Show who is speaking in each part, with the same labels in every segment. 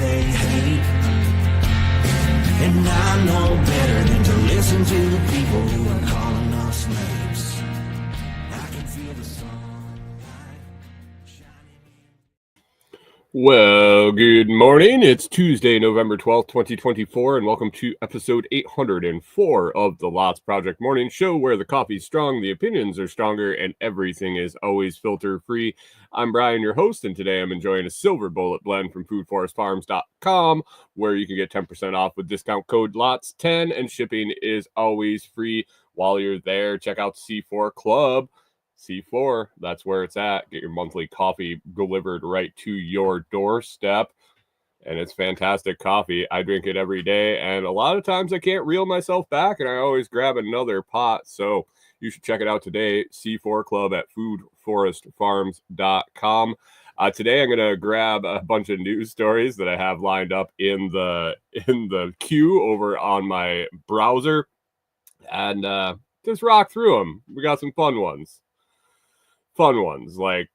Speaker 1: they hate. And I know better than to listen to the people who are calling us names. I can feel the sunlight shining in.
Speaker 2: Well, good morning. It's Tuesday, November 12th, 2024, and welcome to episode 804 of the Lots Project Morning Show, where the coffee's strong, the opinions are stronger, and everything is always filter-free. I'm Brian, your host, and today I'm enjoying a silver bullet blend from foodforestfarms.com, where you can get 10% off with discount code LOTS10, and shipping is always free. While you're there, check out C4 Club. C4, that's where it's at. Get your monthly coffee delivered right to your doorstep. And it's fantastic coffee. I drink it every day. And a lot of times I can't reel myself back, and I always grab another pot. So you should check it out today. C4 Club at foodforestfarms.com. Today I'm going to grab a bunch of news stories that I have lined up in the queue over on my browser. And just rock through them. We got some fun ones. Like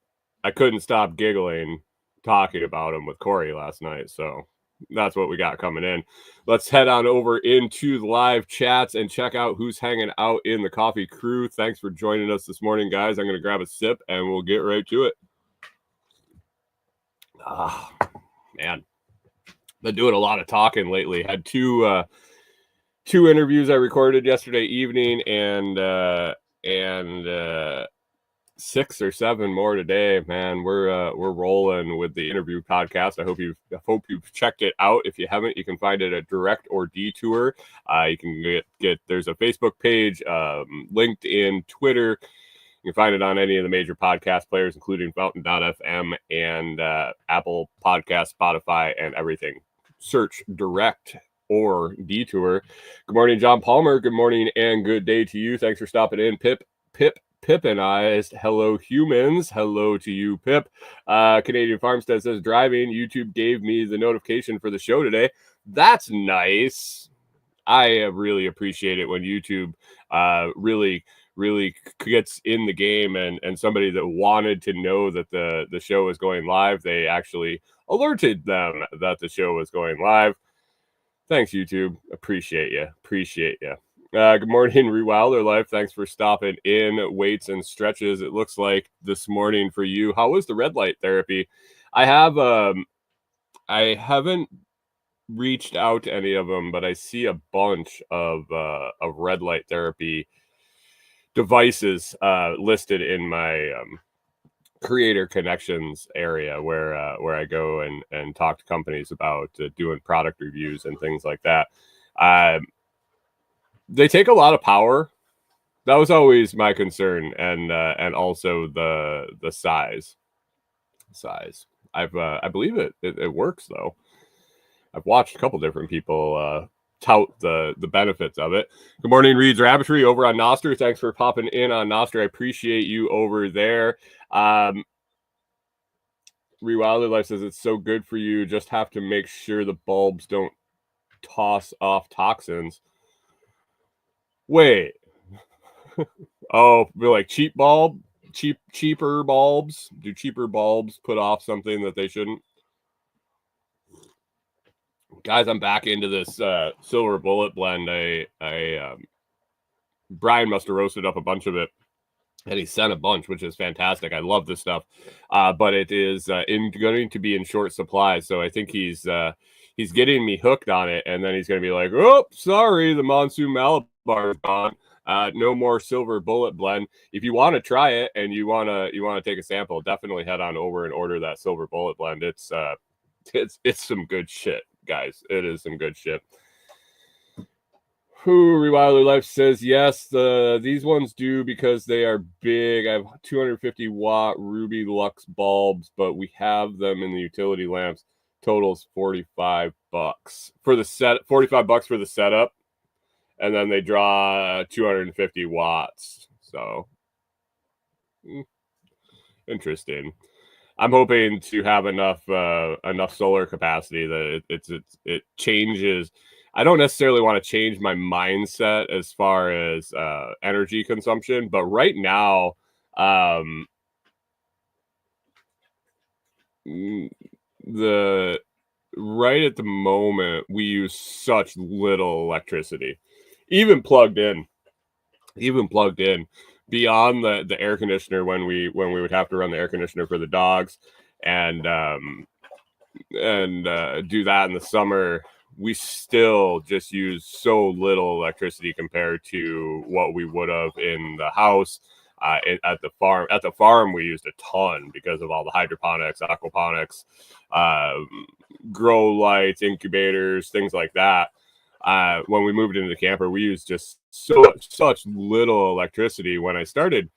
Speaker 2: I couldn't stop giggling talking about them with Corey last night, so that's what we got coming in. Let's head on over into the live chats and check out who's hanging out in the coffee crew. Thanks for joining us this morning, guys. I'm going to grab a sip and we'll get right to it. Man, been doing a lot of talking lately. Had two interviews I recorded yesterday evening and 6 or 7 more today, man. We're rolling with the interview podcast. I hope you've checked it out. If you haven't, you can find it at Direct or Detour. You can get there's a Facebook page, LinkedIn, Twitter. You can find it on any of the major podcast players, including Fountain.fm and Apple Podcast, Spotify, and everything. Search Direct or Detour. Good morning, John Palmer. Good morning and good day to you. Thanks for stopping in, Pip and I. Hello, humans. Hello to you, Pip. Canadian Farmstead says, driving. YouTube gave me the notification for the show today. That's nice. I really appreciate it when YouTube really gets in the game and somebody that wanted to know that the show is going live, they actually alerted them that the show was going live. Thanks, YouTube. Appreciate you. Good morning, Rewilder Life. Thanks for stopping in. Weights and stretches, it looks like this morning for you. How was the red light therapy? I haven't reached out to any of them, but I see a bunch of red light therapy devices listed in my creator connections area where I go and talk to companies about doing product reviews and things like that. They take a lot of power. That was always my concern, and also the size. I believe it works though. I've watched a couple different people tout the benefits of it. Good morning, Reed's Rabbitry over on Noster. Thanks for popping in on Noster. I appreciate you over there. Rewilder Life says it's so good for you. Just have to make sure the bulbs don't toss off toxins. Wait. Oh, like cheaper bulbs? Do cheaper bulbs put off something that they shouldn't? Guys, I'm back into this silver bullet blend. Brian must have roasted up a bunch of it, and he sent a bunch, which is fantastic. I love this stuff, but it is going to be in short supply. So I think he's getting me hooked on it, and then he's going to be like, "Oh, sorry, the Monsoon Malabar is gone. No more silver bullet blend." If you want to try it and you want to take a sample, definitely head on over and order that silver bullet blend. It's some good shit, guys. It is some good shit. Rewilder Life says yes. These ones do because they are big. I have 250 watt Ruby Lux bulbs, but we have them in the utility lamps. Totals $45 for the set. $45 for the setup, and then they draw 250 watts. So interesting. I'm hoping to have enough solar capacity that it changes. I don't necessarily want to change my mindset as far as energy consumption, but right now, right at the moment, we use such little electricity, even plugged in, beyond the air conditioner when we would have to run the air conditioner for the dogs and do that in the summer. We still just use so little electricity compared to what we would have in the house. At the farm, we used a ton because of all the hydroponics, aquaponics, grow lights, incubators, things like that. When we moved into the camper, we used just such little electricity. When I started,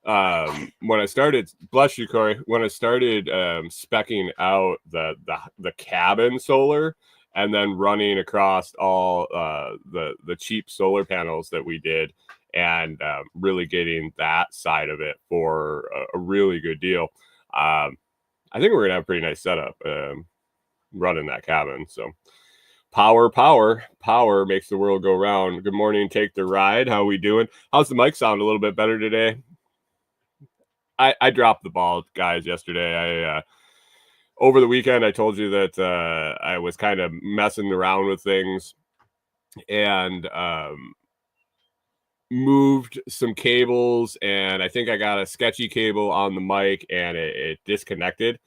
Speaker 2: bless you, Corey, when I started speccing out the cabin solar and then running across all the cheap solar panels that we did, and really getting that side of it for a really good deal. I think we're gonna have a pretty nice setup running that cabin. So power makes the world go round. Good morning, take the ride. How we doing? How's the mic sound? A little bit better today? I dropped the ball, guys, yesterday. I over the weekend I told you that I was kind of messing around with things and moved some cables, and I think I got a sketchy cable on the mic and it disconnected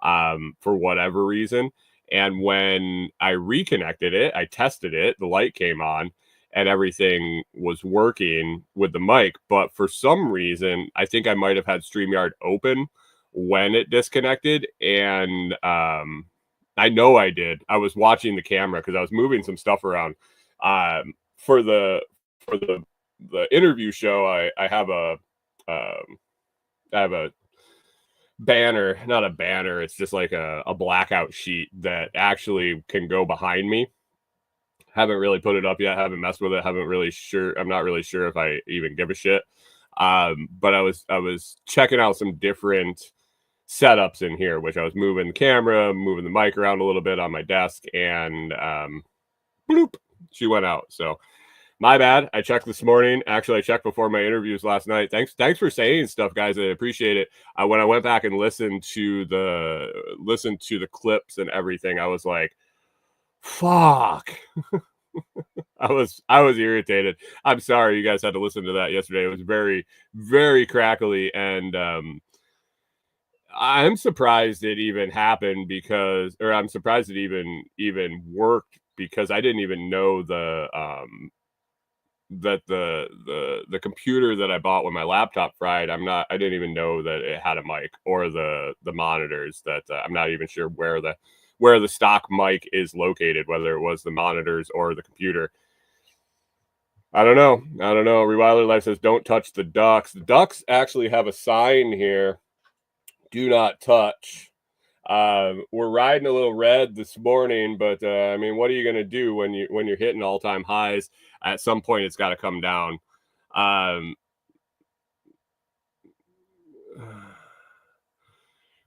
Speaker 2: for whatever reason. And when I reconnected it, I tested it, the light came on and everything was working with the mic. But for some reason, I think I might have had StreamYard open when it disconnected. And I know I did. I was watching the camera because I was moving some stuff around. For the interview show, I have a banner, not a banner, it's just like a blackout sheet that actually can go behind me. Haven't really put it up yet, haven't messed with it, I'm not really sure if I even give a shit. But I was checking out some different setups in here, which I was moving the camera, moving the mic around a little bit on my desk, and bloop, she went out. So my bad. I checked this morning. Actually, I checked before my interviews last night. Thanks for saying stuff, guys. I appreciate it. When I went back and listened to the clips and everything, I was like, fuck. I was irritated. I'm sorry you guys had to listen to that yesterday. It was very, very crackly, and I'm surprised it even happened I'm surprised it even worked because I didn't even know that the computer that I bought when my laptop fried, I didn't even know that it had a mic or the monitors. That I'm not even sure where the stock mic is located, whether it was the monitors or the computer. I don't know. Reweiler Life says, don't touch the ducks. The ducks actually have a sign here. Do not touch. We're riding a little red this morning, but I mean, what are you going to do when you're hitting all-time highs? At some point, it's got to come down.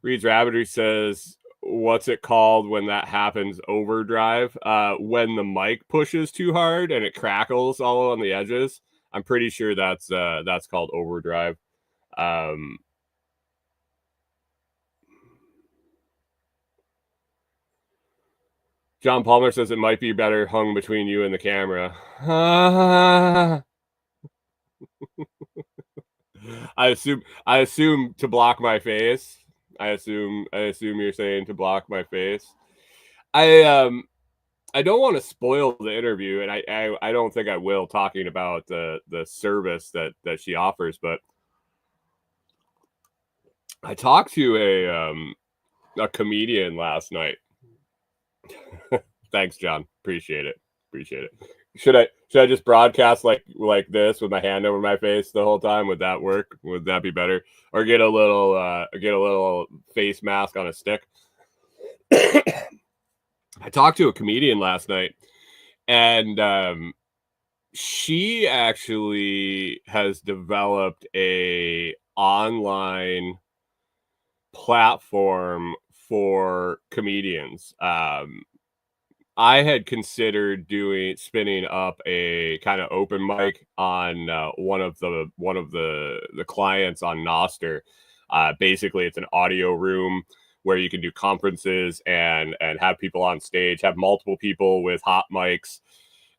Speaker 2: Reed's Rabbitry says, what's it called when that happens? Overdrive. When the mic pushes too hard and it crackles all on the edges. I'm pretty sure that's called overdrive. John Palmer says it might be better hung between you and the camera. I assume to block my face. I assume you're saying to block my face. I don't want to spoil the interview, and I don't think I will, talking about the service that she offers, but I talked to a comedian last night. Thanks, John. Appreciate it. Should I just broadcast like this with my hand over my face the whole time? Would that work? Would that be better? Or get a little face mask on a stick? I talked to a comedian last night, and she actually has developed a online platform for comedians. I had considered spinning up a kind of open mic on one of the clients on Noster. Basically, it's an audio room where you can do conferences and have people on stage, have multiple people with hot mics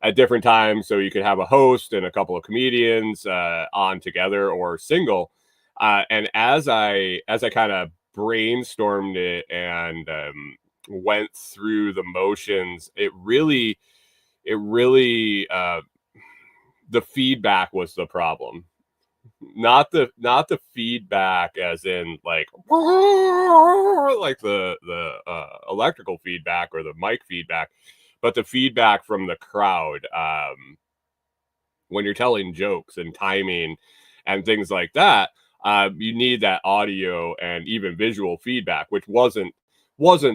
Speaker 2: at different times. So you could have a host and a couple of comedians on together or single. And as I kind of brainstormed it and went through the motions, it really the feedback was the problem. Not the feedback as in like the electrical feedback or the mic feedback, but the feedback from the crowd when you're telling jokes and timing and things like that. You need that audio and even visual feedback, which wasn't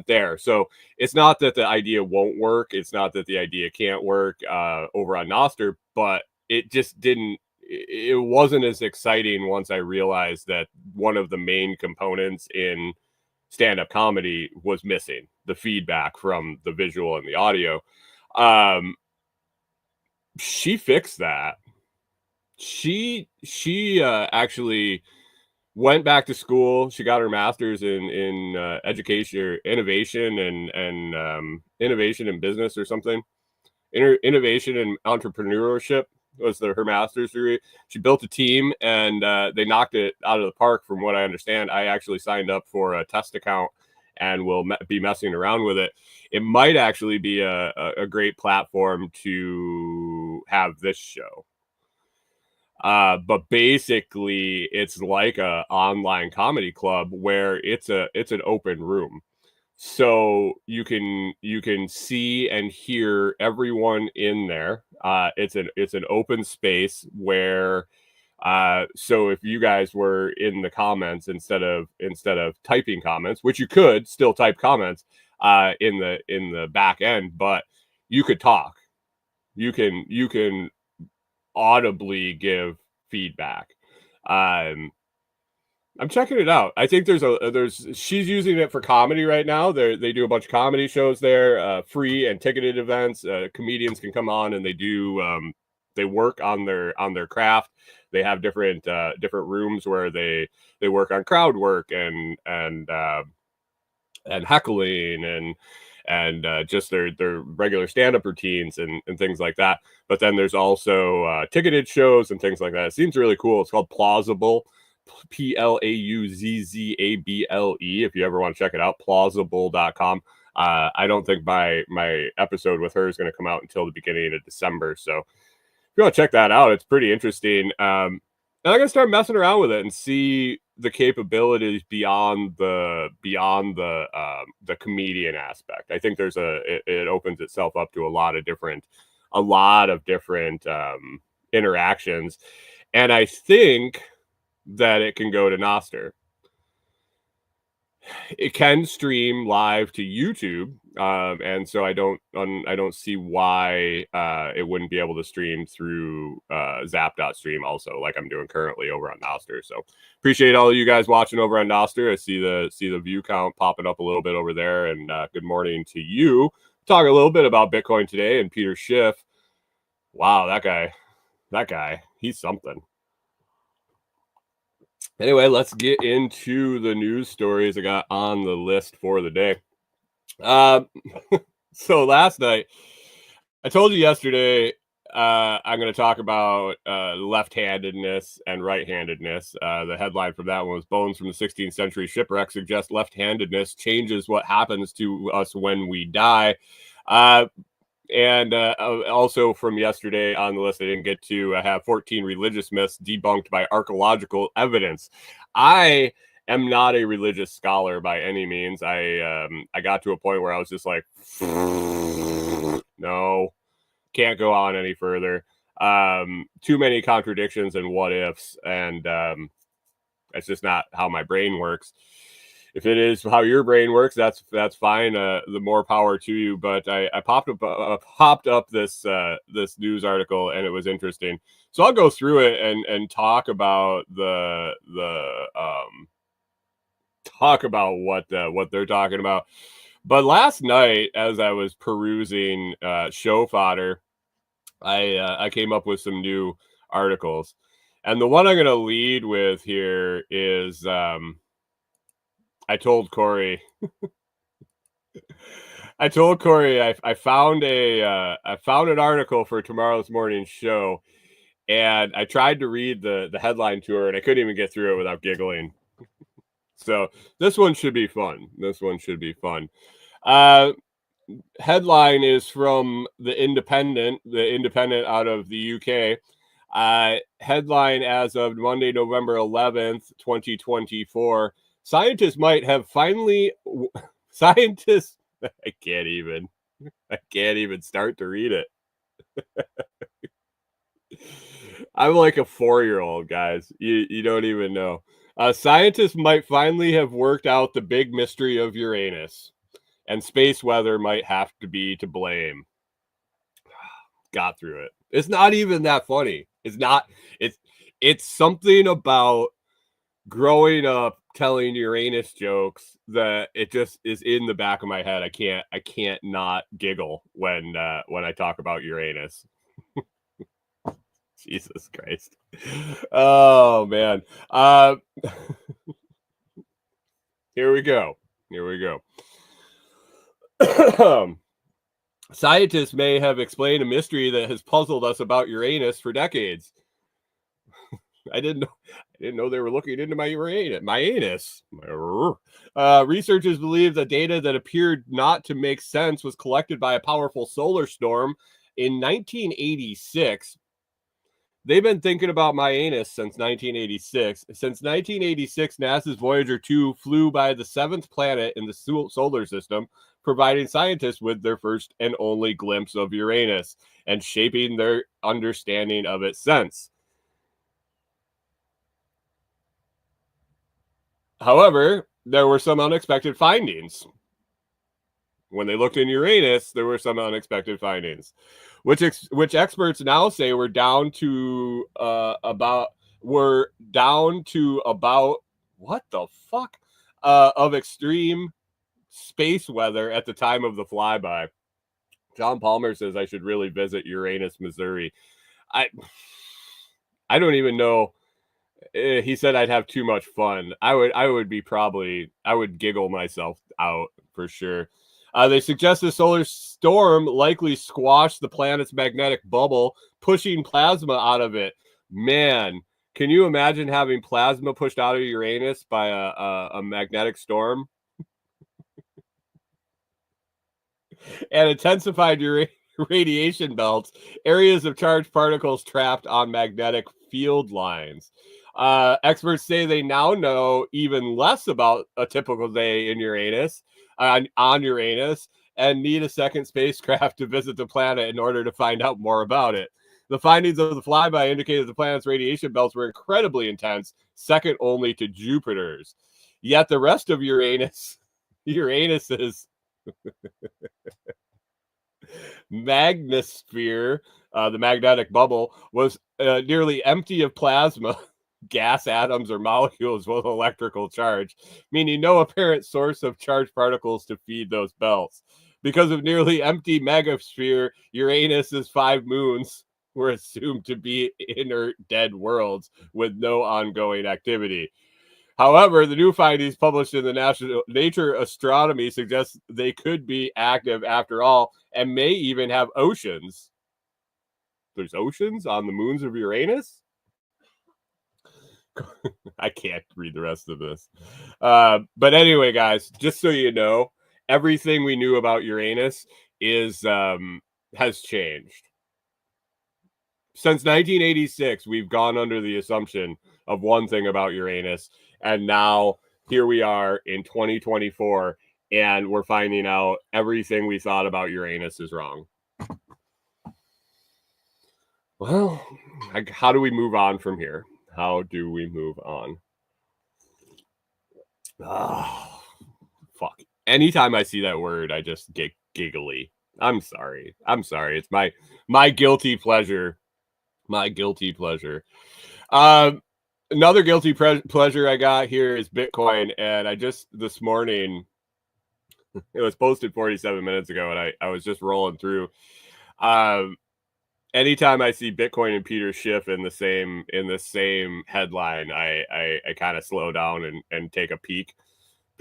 Speaker 2: there. So it's not that the idea won't work. It's not that the idea can't work over on Noster, but it just didn't. It wasn't as exciting once I realized that one of the main components in stand-up comedy was missing, the feedback from the visual and the audio. She fixed that. She actually went back to school. She got her master's in education or innovation and innovation in business or something. Innovation and entrepreneurship was her master's degree. She built a team and they knocked it out of the park from what I understand. I actually signed up for a test account and will be messing around with it. It might actually be a great platform to have this show. But basically it's like a online comedy club where it's an open room. So you can see and hear everyone in there. It's an open space where so if you guys were in the comments instead of typing comments, which you could still type comments in the back end, but you could talk. You can audibly give feedback. I'm checking it out. I think she's using it for comedy right now. They do a bunch of comedy shows there, free and ticketed events. Comedians can come on and they work on their craft. They have different rooms where they work on crowd work and heckling and just their regular stand-up routines and things like that. But then there's also ticketed shows and things like that. It seems really cool. It's called Plausible. Plauzzable. If you ever want to check it out, plausible.com. I don't think my episode with her is going to come out until the beginning of December. So if you want to check that out, it's pretty interesting. And I'm gonna start messing around with it and see the capabilities beyond the comedian aspect. I think it opens itself up to a lot of different interactions, and I think that it can go to Noster. It can stream live to YouTube, and so I don't see why it wouldn't be able to stream through Zap.stream also, like I'm doing currently over on Noster. So appreciate all of you guys watching over on Noster. I see the view count popping up a little bit over there, and good morning to you. Talk a little bit about Bitcoin today and Peter Schiff. Wow, that guy, he's something. Anyway, let's get into the news stories I got on the list for the day. So last night, I told you yesterday, I'm going to talk about left-handedness and right-handedness. The headline from that one was "Bones from the 16th Century Shipwreck Suggest Left-Handedness Changes What Happens to Us When We Die." And also from yesterday on the list I didn't get to, I have 14 religious myths debunked by archaeological evidence. I am not a religious scholar by any means. I got to a point where I was just like, no, can't go on any further. Too many contradictions and what ifs, and that's just not how my brain works. If it is how your brain works, that's fine. The more power to you. But I popped up this news article, and it was interesting. So I'll go through it and talk about what they're talking about. But last night, as I was perusing show fodder, I came up with some new articles, and the one I'm going to lead with here is I told Corey. I found an article for tomorrow's morning show, and I tried to read the headline to her, and I couldn't even get through it without giggling. So this one should be fun. Headline is from the Independent out of the UK. Headline as of Monday, November 11th, 2024. Scientists might have finally. Scientists. I can't even start to read it. I'm like a 4-year-old, guys. You don't even know. Scientists might finally have worked out the big mystery of Uranus, and space weather might have to be to blame. Got through it. It's not even that funny. It's not. It's something about growing up telling Uranus jokes that it just is in the back of my head. I can't not giggle when I talk about Uranus. Jesus Christ. Oh man. Here we go. Scientists may have explained a mystery that has puzzled us about Uranus for decades. I didn't know they were looking into my anus. Researchers believe the data that appeared not to make sense was collected by a powerful solar storm in 1986. They've been thinking about my anus since 1986. Since 1986, NASA's Voyager 2 flew by the 7th planet in the solar system, providing scientists with their first and only glimpse of Uranus and shaping their understanding of its sense. However, there were some unexpected findings. When they looked in Uranus, there were some unexpected findings, which experts now say were down to about what the fuck of extreme space weather at the time of the flyby. John Palmer says I should really visit Uranus, Missouri. I don't even know. He said I'd have too much fun. I would giggle myself out for sure. They suggest the solar storm likely squashed the planet's magnetic bubble, pushing plasma out of it. Man, can you imagine having plasma pushed out of Uranus by a magnetic storm? And intensified radiation belts, areas of charged particles trapped on magnetic field lines. Experts say they now know even less about a typical day in Uranus, on Uranus, and need a second spacecraft to visit the planet in order to find out more about it. The findings of the flyby indicated the planet's radiation belts were incredibly intense, second only to Jupiter's. Yet the rest of Uranus's magnosphere, the magnetic bubble, was nearly empty of plasma, gas atoms, or molecules with electrical charge, meaning no apparent source of charged particles to feed those belts. Because of nearly empty megasphere, Uranus's 5 moons were assumed to be inert dead worlds with no ongoing activity. However, the new findings published in the Nature Astronomy suggest they could be active after all and may even have oceans. There's oceans on the moons of Uranus? I can't read the rest of this. But anyway, guys, just so you know, everything we knew about Uranus has changed. Since 1986, we've gone under the assumption of one thing about Uranus, and now here we are in 2024, and we're finding out everything we thought about Uranus is wrong. Well, how do we move on from here? How do we move on? Oh, fuck. Anytime I see that word, I just get giggly. I'm sorry. It's my guilty pleasure. My guilty pleasure. Another guilty pleasure I got here is Bitcoin, and I just this morning, it was posted 47 minutes ago, and I was just rolling through. Anytime I see Bitcoin and Peter Schiff in the same headline, I kind of slow down and take a peek,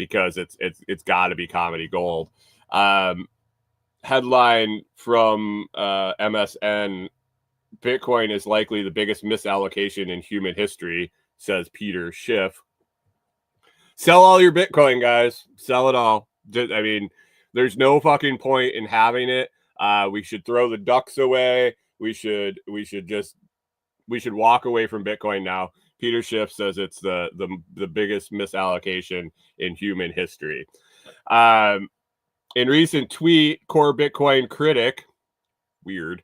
Speaker 2: because it's got to be comedy gold. Headline from MSN: Bitcoin is likely the biggest misallocation in human history, says Peter Schiff. Sell all your Bitcoin, guys. Sell it all. I mean, there's no fucking point in having it. We should throw the ducks away. We should walk away from Bitcoin now. Peter Schiff says it's the biggest misallocation in human history. In recent tweet, core Bitcoin critic, weird,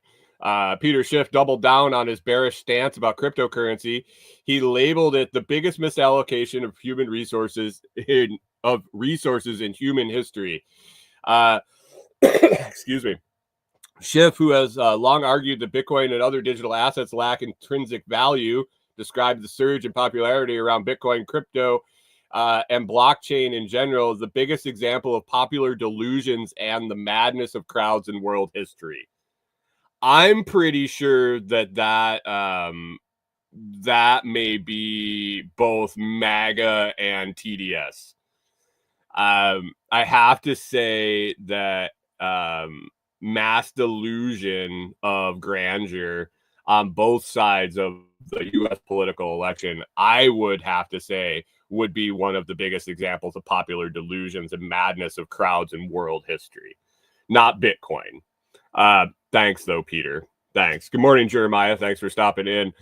Speaker 2: Peter Schiff doubled down on his bearish stance about cryptocurrency. He labeled it the biggest misallocation of human resources in human history. Excuse me. Schiff, who has long argued that Bitcoin and other digital assets lack intrinsic value, described the surge in popularity around Bitcoin, crypto, and blockchain in general as the biggest example of popular delusions and the madness of crowds in world history. I'm pretty sure that may be both MAGA and TDS. I have to say that mass delusion of grandeur on both sides of the U.S. political election, I would have to say, would be one of the biggest examples of popular delusions and madness of crowds in world history. Not Bitcoin. Thanks, though, Peter. Thanks. Good morning, Jeremiah. Thanks for stopping in.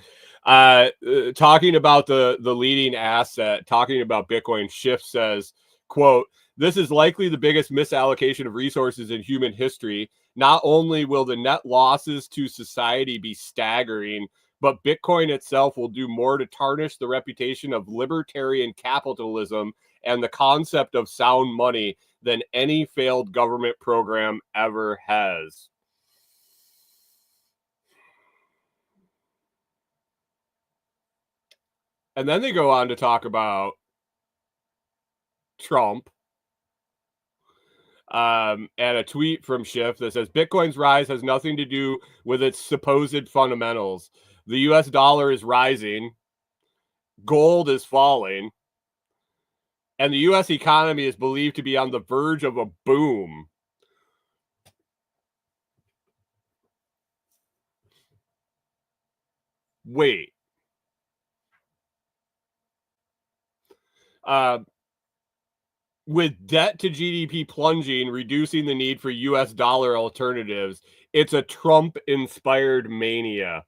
Speaker 2: Talking about the leading asset, talking about Bitcoin, Schiff says, quote, "This is likely the biggest misallocation of resources in human history. Not only will the net losses to society be staggering, but Bitcoin itself will do more to tarnish the reputation of libertarian capitalism and the concept of sound money than any failed government program ever has." And then they go on to talk about Trump. And a tweet from Schiff that says Bitcoin's rise has nothing to do with its supposed fundamentals. The US dollar is rising, gold is falling, and the US economy is believed to be on the verge of a boom. Wait. With debt to GDP plunging, reducing the need for US dollar alternatives, it's a Trump-inspired mania.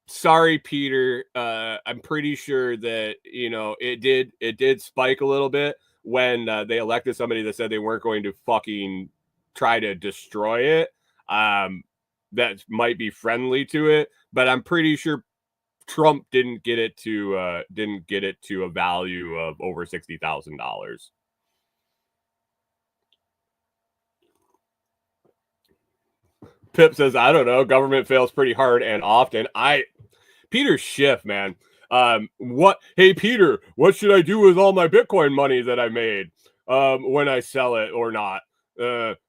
Speaker 2: Sorry, Peter. I'm pretty sure that, it did spike a little bit when they elected somebody that said they weren't going to fucking try to destroy it. That might be friendly to it, but I'm pretty sure Trump didn't get it to a value of over $60,000. Pip says, I don't know. Government fails pretty hard and often. Peter Schiff, man. Hey, Peter, what should I do with all my Bitcoin money that I made when I sell it or not?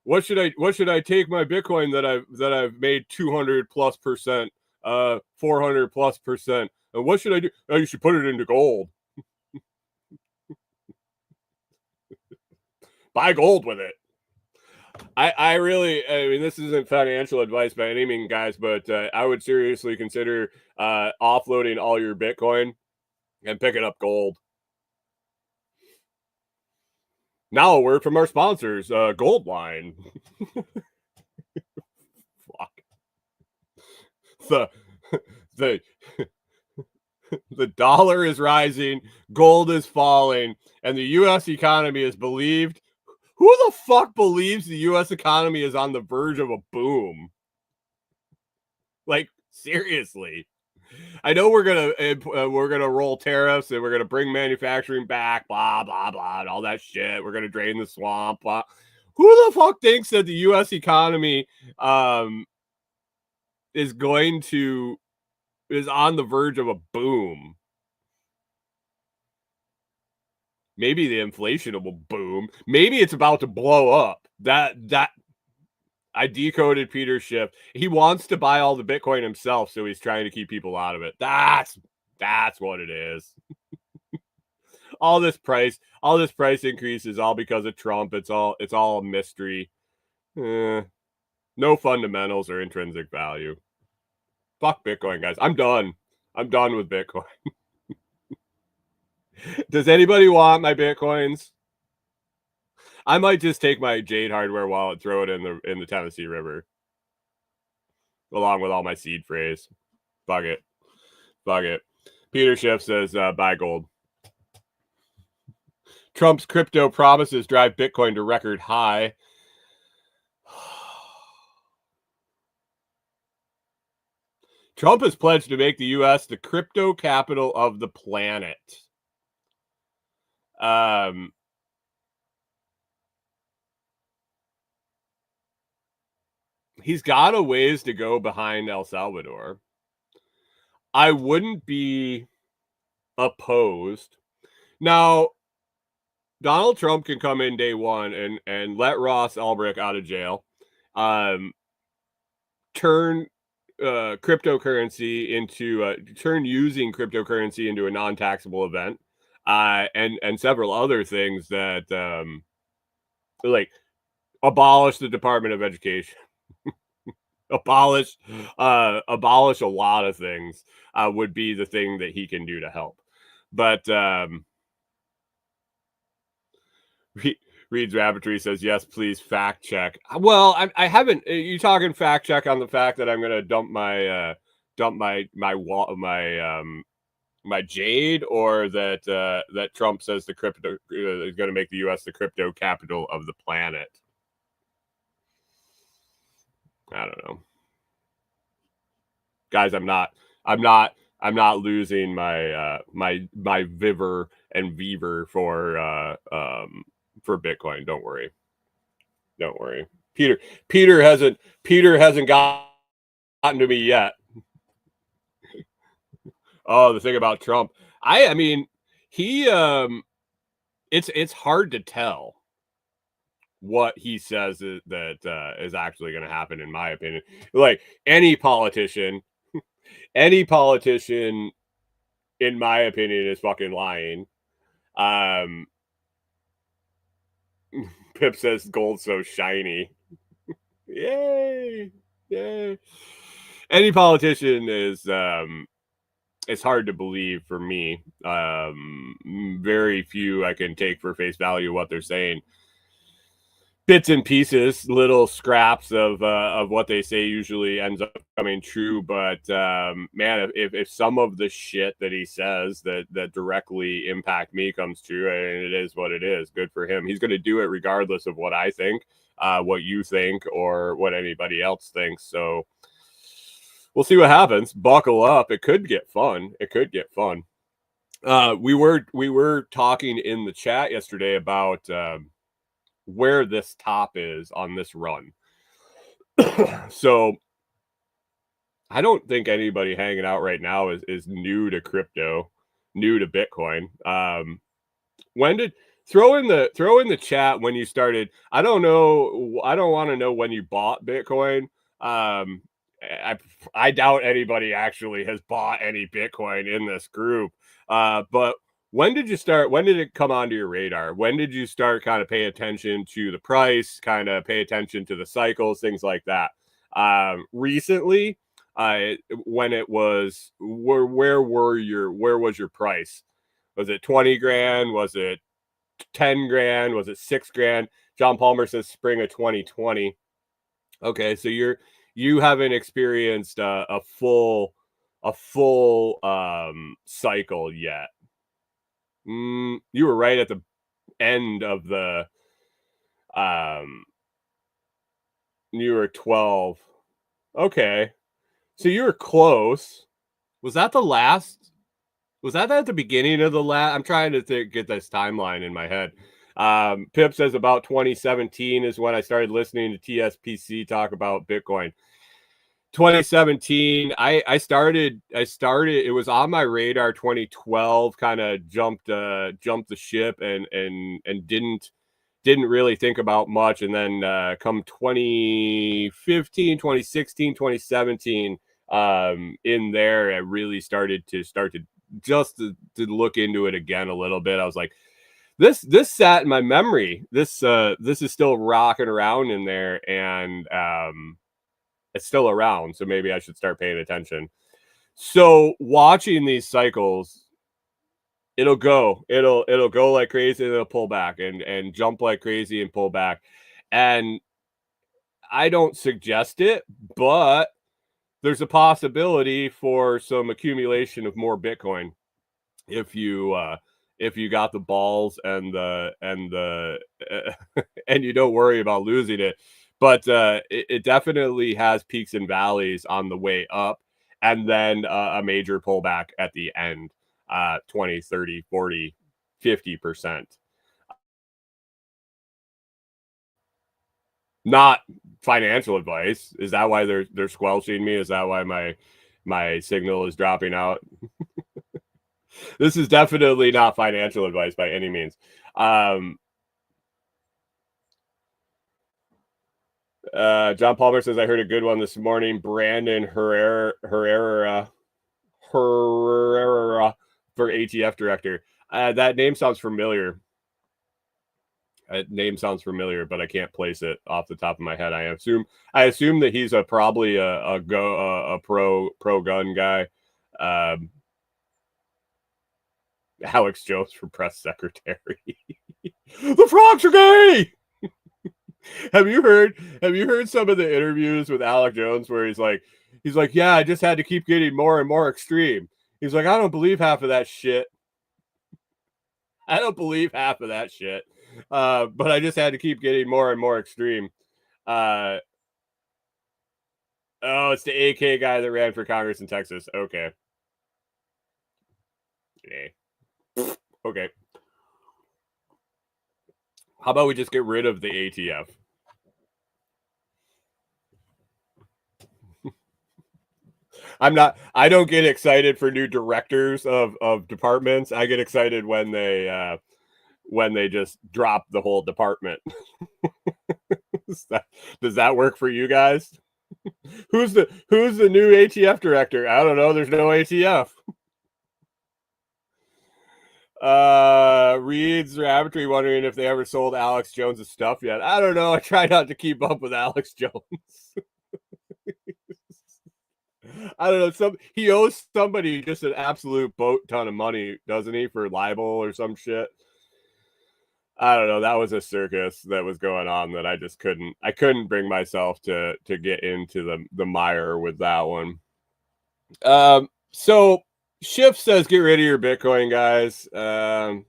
Speaker 2: What should I take my Bitcoin that I've made 200+%, 400+%? And what should I do? Oh, you should put it into gold. Buy gold with it. I mean, this isn't financial advice by any means, guys, but I would seriously consider offloading all your Bitcoin and picking up gold. Now a word from our sponsors, Gold Line. Fuck. The dollar is rising, gold is falling, and the U.S. economy is believed. Who the fuck believes the U.S. economy is on the verge of a boom? Like, seriously. I know we're gonna roll tariffs and we're gonna bring manufacturing back, blah blah blah, and all that shit. We're gonna drain the swamp. Blah. Who the fuck thinks that the U.S. economy is on the verge of a boom? Maybe the inflation will boom. Maybe it's about to blow up. That I decoded Peter Schiff. He wants to buy all the Bitcoin himself, so he's trying to keep people out of it. That's what it is. all this price increase is all because of Trump. It's all a mystery. No fundamentals or intrinsic value. Fuck Bitcoin, guys. I'm done with Bitcoin. Does anybody want my Bitcoins? I might just take my Jade hardware wallet, throw it in the Tennessee River, along with all my seed phrase. Fuck it. Peter Schiff says, buy gold. Trump's crypto promises drive Bitcoin to record high. Trump has pledged to make the U.S. the crypto capital of the planet. He's got a ways to go behind El Salvador. I wouldn't be opposed. Now, Donald Trump can come in day one and let Ross Ulbricht out of jail, turn cryptocurrency into turn using cryptocurrency into a non-taxable event, and several other things that like abolish the Department of Education. abolish a lot of things would be the thing that he can do to help. But Reed's Rabbitry says, yes, please fact check. Well, I haven't. You talking fact check on the fact that I'm going to dump my Jade, or that Trump says the crypto is going to make the U.S. the crypto capital of the planet? I don't know, guys. I'm not losing my my Viver and Beaver for Bitcoin. Don't worry. Peter hasn't gotten to me yet. Oh, the thing about Trump, I mean, he it's hard to tell what he says that is actually going to happen, in my opinion. Like any politician, in my opinion, is fucking lying. Pip says gold's so shiny. Yay. Any politician is it's hard to believe for me. Very few I can take for face value what they're saying. Bits and pieces, little scraps of what they say usually ends up coming true. But man, if some of the shit that he says that directly impact me comes true, and it is what it is, good for him. He's going to do it regardless of what I think, what you think, or what anybody else thinks. So we'll see what happens. Buckle up. It could get fun. We were talking in the chat yesterday about where this top is on this run. So I don't think anybody hanging out right now is new to crypto, new to Bitcoin. When did throw in the chat when you started? I don't know. I don't want to know when you bought Bitcoin. I doubt anybody actually has bought any Bitcoin in this group. But when did you start? When did it come onto your radar? When did you start kind of pay attention to the price, kind of pay attention to the cycles, things like that? Recently, when it was, where was your price? Was it 20 grand? Was it 10 grand? Was it 6 grand? John Palmer says spring of 2020. Okay, so you haven't experienced a full cycle yet. You were right at the end of the you were 12. Okay, so you were close. Was that at the beginning of the last? I'm trying to get this timeline in my head. Pip says about 2017 is when I started listening to TSPC talk about Bitcoin. 2017, I started. It was on my radar. 2012 kind of jumped the ship and didn't really think about much. And then come 2015, 2016, 2017, in there, I really started to to look into it again a little bit. I was like, this sat in my memory. This is still rocking around in there, and it's still around. So maybe I should start paying attention. So watching these cycles, it'll go like crazy, and it'll pull back and jump like crazy and pull back. And I don't suggest it, but there's a possibility for some accumulation of more Bitcoin if you got the balls and the and you don't worry about losing it. But it definitely has peaks and valleys on the way up, and then a major pullback at the end, 20, 30, 40, 50%. Not financial advice. Is that why they're squelching me? Is that why my signal is dropping out? This is definitely not financial advice by any means. John Palmer says, I heard a good one this morning. Brandon Herrera for ATF director. That name sounds familiar. Name sounds familiar, but I can't place it off the top of my head. I assume that he's probably a pro gun guy. Alex Jones for press secretary. The frogs are gay. Have you heard some of the interviews with Alex Jones where he's like, yeah, I just had to keep getting more and more extreme. He's like, I don't believe half of that shit. But I just had to keep getting more and more extreme. Oh, it's the AK guy that ran for Congress in Texas. Okay. Okay. How about we just get rid of the ATF? I don't get excited for new directors of departments. I get excited when they just drop the whole department. Does that work for you guys? Who's the new ATF director? I don't know. There's no ATF. Reed's Rabbitry wondering if they ever sold Alex Jones' stuff yet. I don't know. I try not to keep up with Alex Jones. I don't know. He owes somebody just an absolute boat ton of money, doesn't he, for libel or some shit? I don't know. That was a circus that was going on that I just couldn't bring myself to get into the mire with that one. So Shift says get rid of your Bitcoin, guys. I'm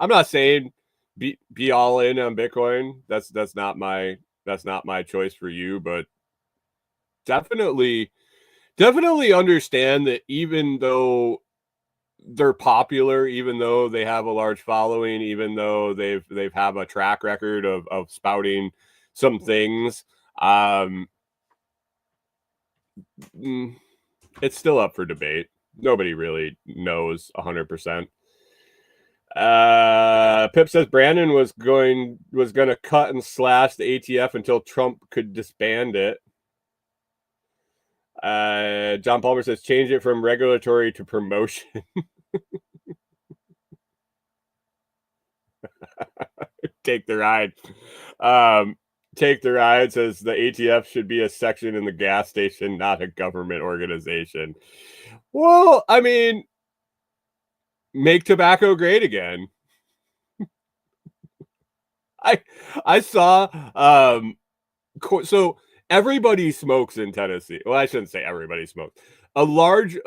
Speaker 2: not saying be all in on Bitcoin. That's not my choice for you, but definitely understand that even though they're popular, even though they have a large following, even though they've have a track record of spouting some things, it's still up for debate. Nobody really knows 100%. Pip says Brandon was going to cut and slash the ATF until Trump could disband it. John Palmer says change it from regulatory to promotion. Take the ride. Take the ride says the ATF should be a section in the gas station, not a government organization. Well, I mean, make tobacco great again. I saw so everybody smokes in Tennessee. Well, I shouldn't say everybody smokes. A larger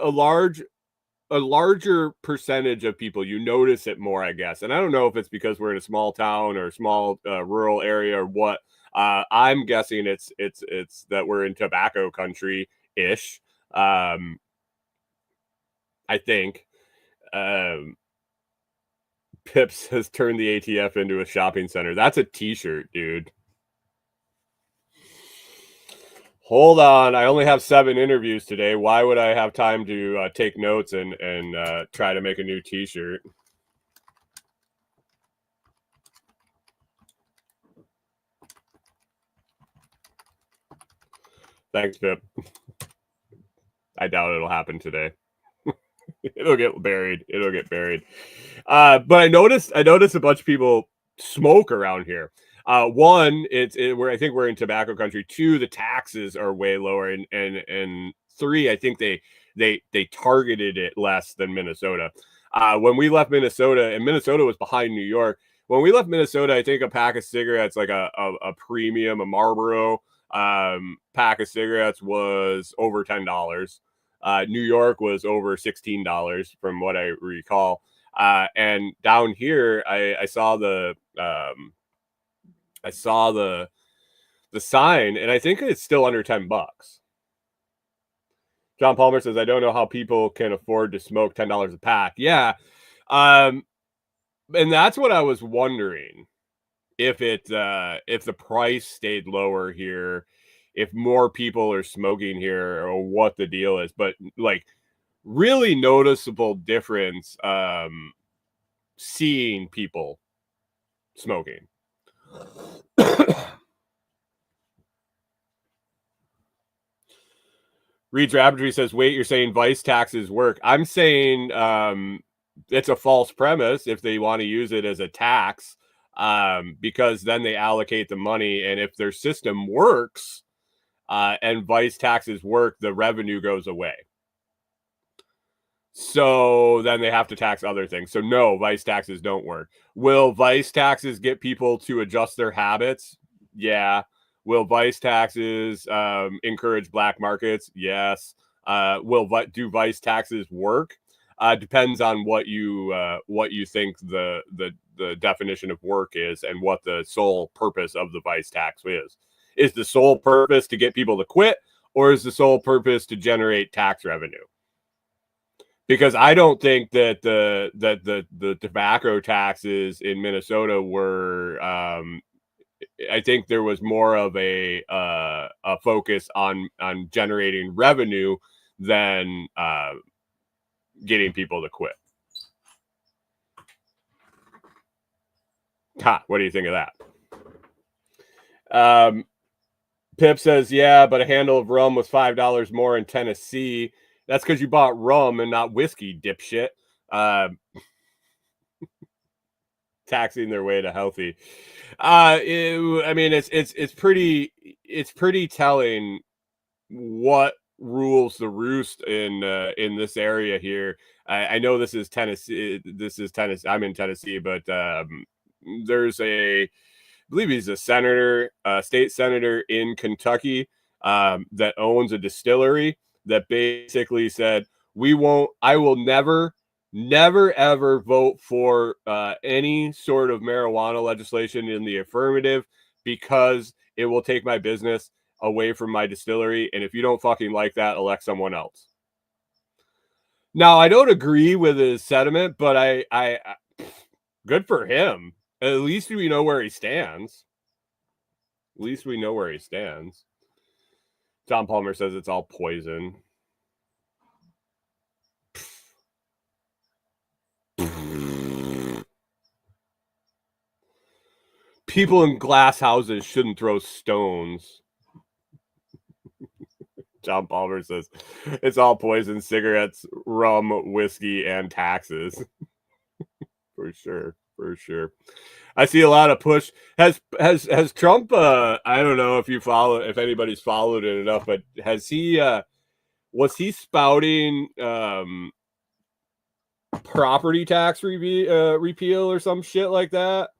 Speaker 2: percentage of people, you notice it more, I guess. And I don't know if it's because we're in a small town or a small rural area or what. I'm guessing it's that we're in tobacco country ish. I think. Pips has turned the ATF into a shopping center. That's a t-shirt, dude. Hold on. I only have 7 interviews today. Why would I have time to take notes and try to make a new t-shirt? Thanks, Pip. I doubt it'll happen today. It'll get buried. It'll get buried. But I noticed a bunch of people smoke around here. One, where I think we're in tobacco country. Two, the taxes are way lower, and three, I think they targeted it less than Minnesota. When we left Minnesota, and Minnesota was behind New York. When we left Minnesota, I think a pack of cigarettes, like a premium, a Marlboro pack of cigarettes, was over $10. New York was over $16 from what I recall. And down here, I saw the sign, and I think it's still under $10. John Palmer says, I don't know how people can afford to smoke $10 a pack. Yeah. And that's what I was wondering, if the price stayed lower here, if more people are smoking here, or what the deal is. But like, really noticeable difference seeing people smoking. Reed's Rabbitry says, wait, you're saying vice taxes work? I'm saying it's a false premise if they want to use it as a tax, because then they allocate the money, and if their system works and vice taxes work, the revenue goes away. So then they have to tax other things. So no, vice taxes don't work. Will vice taxes get people to adjust their habits? Yeah. Will vice taxes encourage black markets? Yes. Do vice taxes work? Depends on what you think the definition of work is, and what the sole purpose of the vice tax is. Is the sole purpose to get people to quit, or is the sole purpose to generate tax revenue? Because I don't think that the tobacco taxes in Minnesota were. I think there was more of a focus on generating revenue than getting people to quit. What do you think of that? Pip says, yeah, but a handle of rum was $5 more in Tennessee. That's because you bought rum and not whiskey, dipshit. Taxing their way to healthy. I mean, it's pretty telling what rules the roost in this area here. I know this is Tennessee. I'm in Tennessee, but there's I believe he's a senator, state senator in Kentucky, that owns a distillery, that basically said, I will never ever vote for any sort of marijuana legislation in the affirmative, because it will take my business away from my distillery. And if you don't fucking like that, elect someone else. Now, I don't agree with his sentiment, but I good for him. At least we know where he stands. John Palmer says it's all poison. People in glass houses shouldn't throw stones. John Palmer says it's all poison: cigarettes, rum, whiskey, and taxes. For sure. I see a lot of push. Has Trump? I don't know if anybody's followed it enough, but has he? Was he spouting property tax repeal or some shit like that?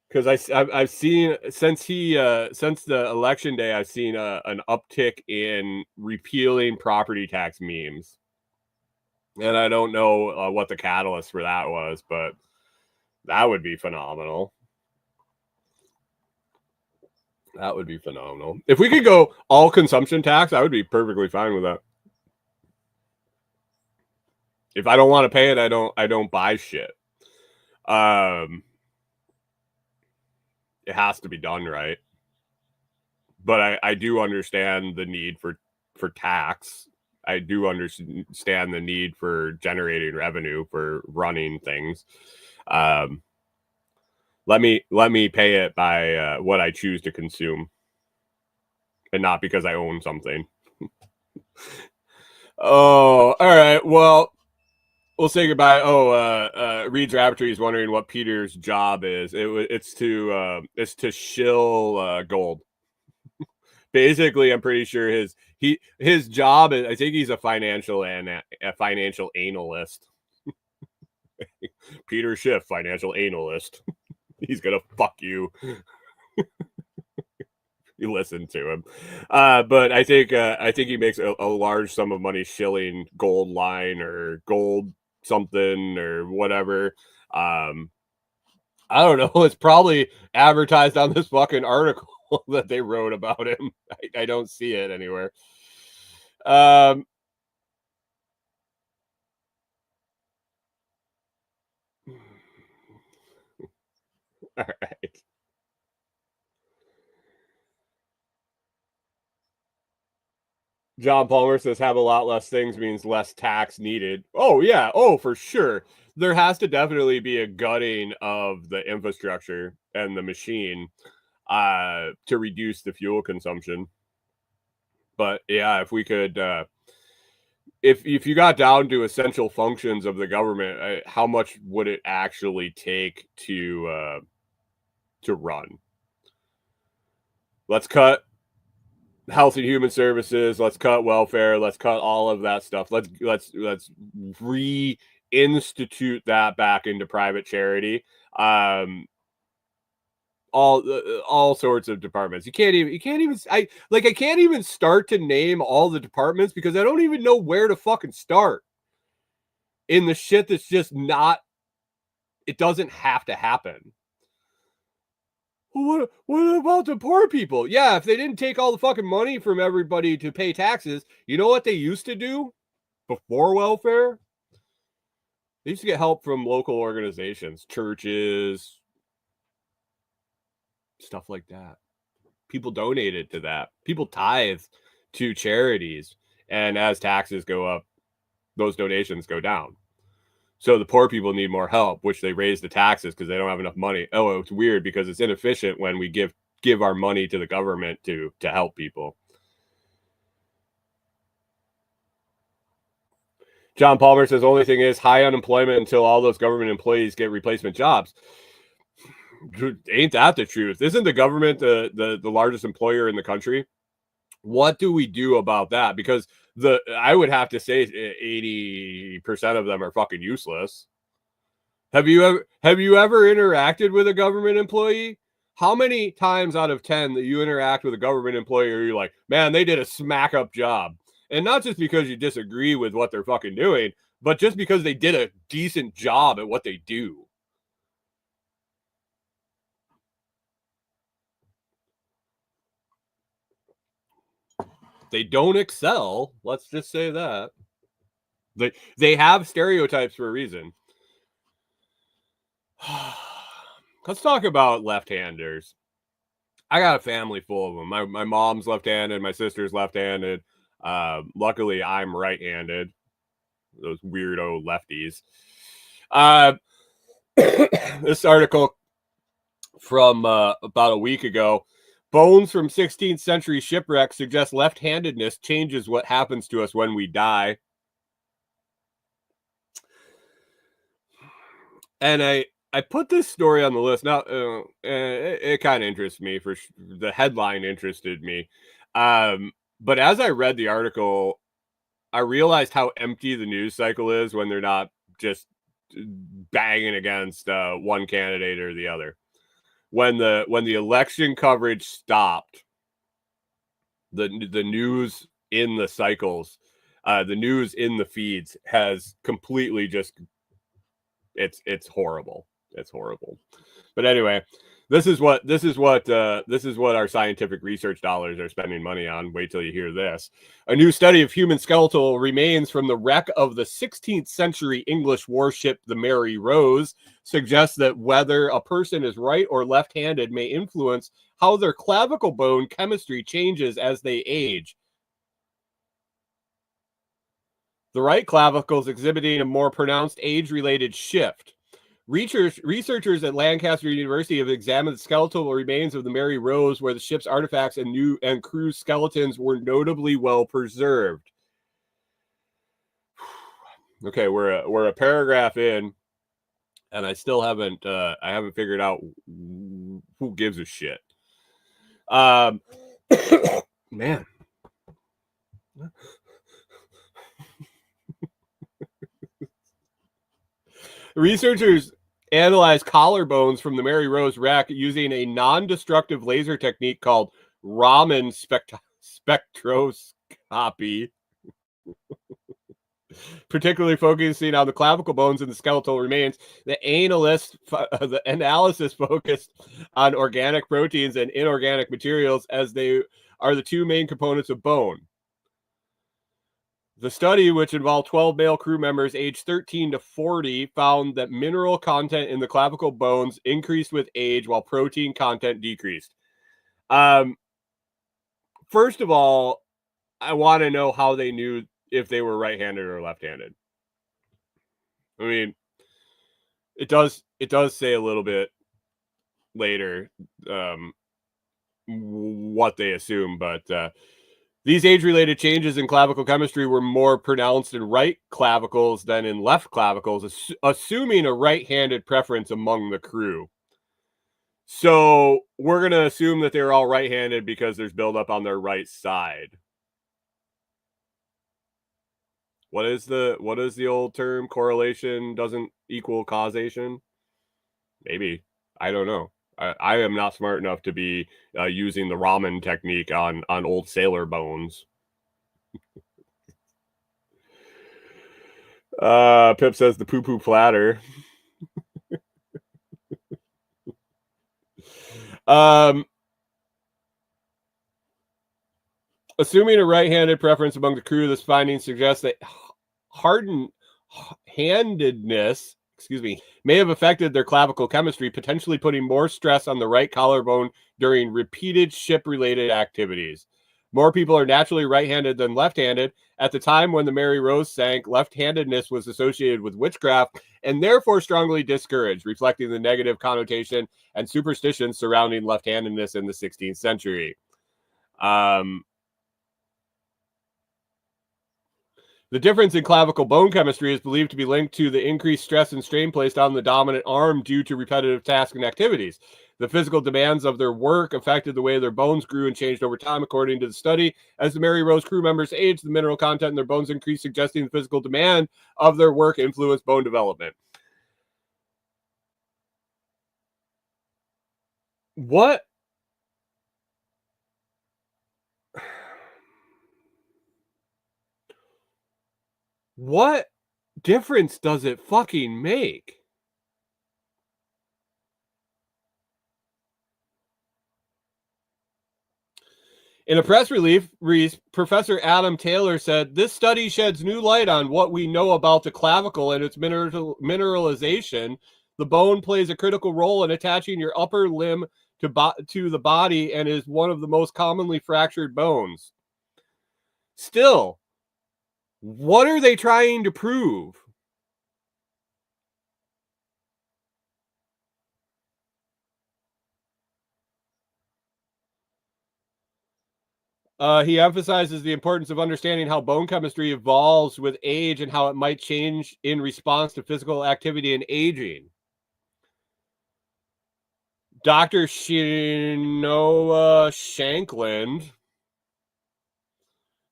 Speaker 2: Because I've seen since the election day, I've seen an uptick in repealing property tax memes, and I don't know what the catalyst for that was, but that would be phenomenal. If we could go all consumption tax, I would be perfectly fine with that. If I don't want to pay it, I don't buy shit. It has to be done right. But I do understand the need for tax. I do understand the need for generating revenue, for running things. Let me pay it by what I choose to consume, and not because I own something. Oh, all right. Well, we'll say goodbye. Oh, Reed's Rabbitry is wondering what Peter's job is. It's to shill gold. Basically, I'm pretty sure his job is. I think he's a financial analyst. Peter Schiff, financial analyst. He's gonna fuck you. You listen to him, but I think he makes a large sum of money shilling gold line or gold something or whatever. I don't know. It's probably advertised on this fucking article that they wrote about him. I don't see it anywhere. All right. John Palmer says have a lot less things means less tax needed. Oh, yeah. Oh, for sure. There has to definitely be a gutting of the infrastructure and the machine to reduce the fuel consumption. But yeah, if we could, if you got down to essential functions of the government, how much would it actually take to run? Let's cut health and human services. Let's cut welfare. Let's cut all of that stuff. Let's reinstitute that back into private charity. All sorts of departments. I can't even start to name all the departments because I don't even know where to fucking start in the shit that's just not. It doesn't have to happen. What about the poor people? Yeah, if they didn't take all the fucking money from everybody to pay taxes, you know what they used to do before welfare? They used to get help from local organizations, churches, stuff like that. People donated to that. People tithe to charities. And as taxes go up, those donations go down. So the poor people need more help, which they raise the taxes because they don't have enough money. Oh, it's weird because it's inefficient when we give our money to the government to help people. John Palmer says only thing is high unemployment until all those government employees get replacement jobs. Ain't that the truth? Isn't the government the largest employer in the country? What do we do about that? Because I would have to say 80% of them are fucking useless. Have you ever interacted with a government employee? How many times out of 10 that you interact with a government employee are you like, man, they did a smack up job? And not just because you disagree with what they're fucking doing, but just because they did a decent job at what they do. They don't excel. Let's just say that. They have stereotypes for a reason. Let's talk about left-handers. I got a family full of them. My mom's left-handed. My sister's left-handed. Luckily, I'm right-handed. Those weirdo lefties. This article from about a week ago. Bones from 16th century shipwrecks suggest left-handedness changes what happens to us when we die. And I put this story on the list. Now, it kind of interests me. The headline interested me. But as I read the article, I realized how empty the news cycle is when they're not just banging against one candidate or the other. When the election coverage stopped, the news in the cycles, the news in the feeds has completely just it's horrible. It's horrible. But anyway, this is what our scientific research dollars are spending money on. Wait till you hear this. A new study of human skeletal remains from the wreck of the 16th century English warship, the Mary Rose, suggests that whether a person is right or left-handed may influence how their clavicle bone chemistry changes as they age. The right clavicle is exhibiting a more pronounced age-related shift. Researchers at Lancaster University have examined the skeletal remains of the Mary Rose, where the ship's artifacts and crew skeletons were notably well preserved. Okay, we're a paragraph in, and I still haven't figured out who gives a shit. Man. Researchers analyzed collarbones from the Mary Rose wreck using a non-destructive laser technique called Raman spectroscopy, particularly focusing on the clavicle bones and the skeletal remains. The analysis focused on organic proteins and inorganic materials, as they are the two main components of bone. The study, which involved 12 male crew members aged 13 to 40, found that mineral content in the clavicle bones increased with age while protein content decreased. First of all, I want to know how they knew if they were right-handed or left-handed. I mean, it does say a little bit later what they assume, but these age-related changes in clavicle chemistry were more pronounced in right clavicles than in left clavicles, assuming a right-handed preference among the crew. So we're going to assume that they're all right-handed because there's buildup on their right side. What is the old term? Correlation doesn't equal causation? Maybe. I don't know. I am not smart enough to be using the ramen technique on old sailor bones. Pip says the poo-poo platter. Assuming a right-handed preference among the crew, this finding suggests that handedness, may have affected their clavicle chemistry, potentially putting more stress on the right collarbone during repeated ship-related activities. More people are naturally right-handed than left-handed. At the time when the Mary Rose sank, left-handedness was associated with witchcraft and therefore strongly discouraged, reflecting the negative connotation and superstition surrounding left-handedness in the 16th century. The difference in clavicle bone chemistry is believed to be linked to the increased stress and strain placed on the dominant arm due to repetitive tasks and activities. The physical demands of their work affected the way their bones grew and changed over time, according to the study. As the Mary Rose crew members aged, the mineral content in their bones increased, suggesting the physical demand of their work influenced bone development. What? What difference does it fucking make? In a press release, Professor Adam Taylor said, "This study sheds new light on what we know about the clavicle and its mineralization. The bone plays a critical role in attaching your upper limb to the body and is one of the most commonly fractured bones." Still, what are they trying to prove? He emphasizes the importance of understanding how bone chemistry evolves with age and how it might change in response to physical activity and aging. Dr. Shinoa Shankland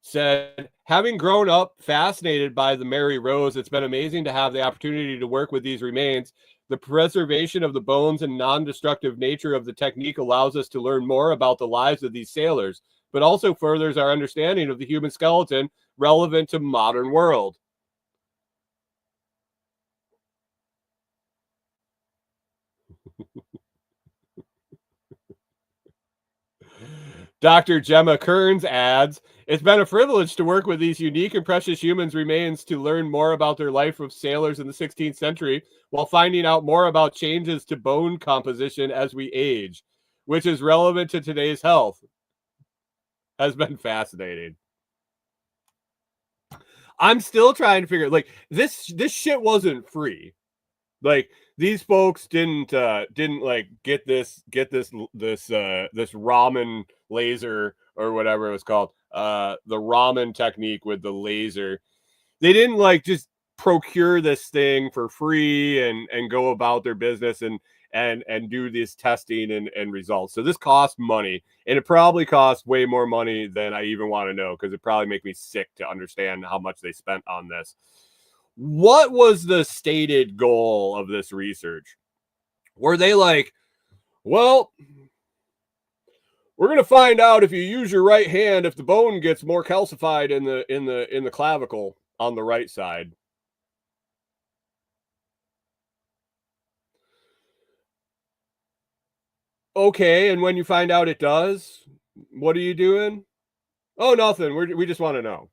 Speaker 2: said, "Having grown up fascinated by the Mary Rose, it's been amazing to have the opportunity to work with these remains. The preservation of the bones and non-destructive nature of the technique allows us to learn more about the lives of these sailors, but also furthers our understanding of the human skeleton relevant to modern world." Dr. Gemma Kearns adds, "It's been a privilege to work with these unique and precious humans' remains to learn more about their life of sailors in the 16th century while finding out more about changes to bone composition as we age, which is relevant to today's health. Has been fascinating." I'm still trying to figure, like, this shit wasn't free. Like, these folks didn't like get this ramen laser or whatever it was called, the ramen technique with the laser. They didn't like just procure this thing for free and go about their business and do this testing and results. So this costs money, and it probably costs way more money than I even want to know, because it probably make me sick to understand how much they spent on this. What was the stated goal of this research? Were they like, well, we're going to find out if you use your right hand if the bone gets more calcified in the clavicle on the right side? Okay, and when you find out it does, what are you doing? Oh, nothing. We just want to know.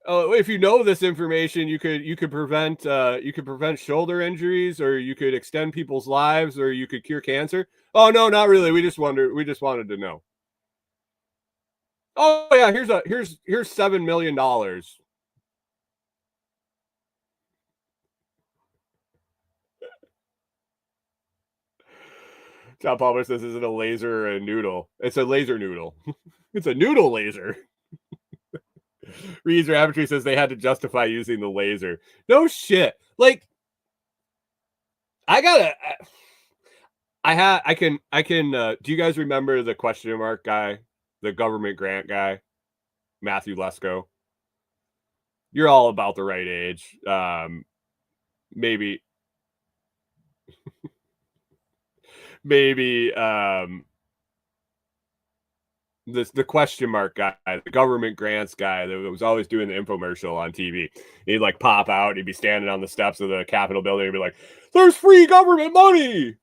Speaker 2: Oh, if you know this information, you could prevent shoulder injuries, or you could extend people's lives, or you could cure cancer. Oh no, not really. We just wanted to know. Oh yeah, here's $7 million. Top Palmer says, "Is it a laser or a noodle? It's a laser noodle. It's a noodle laser." Reed's Rabbitry says they had to justify using the laser. No shit. Like, I gotta. I can. Do you guys remember the question mark guy, the government grant guy, Matthew Lesko? You're all about the right age. Maybe, maybe the question mark guy, the government grants guy that was always doing the infomercial on TV. He'd like pop out. He'd be standing on the steps of the Capitol building and be like, "There's free government money."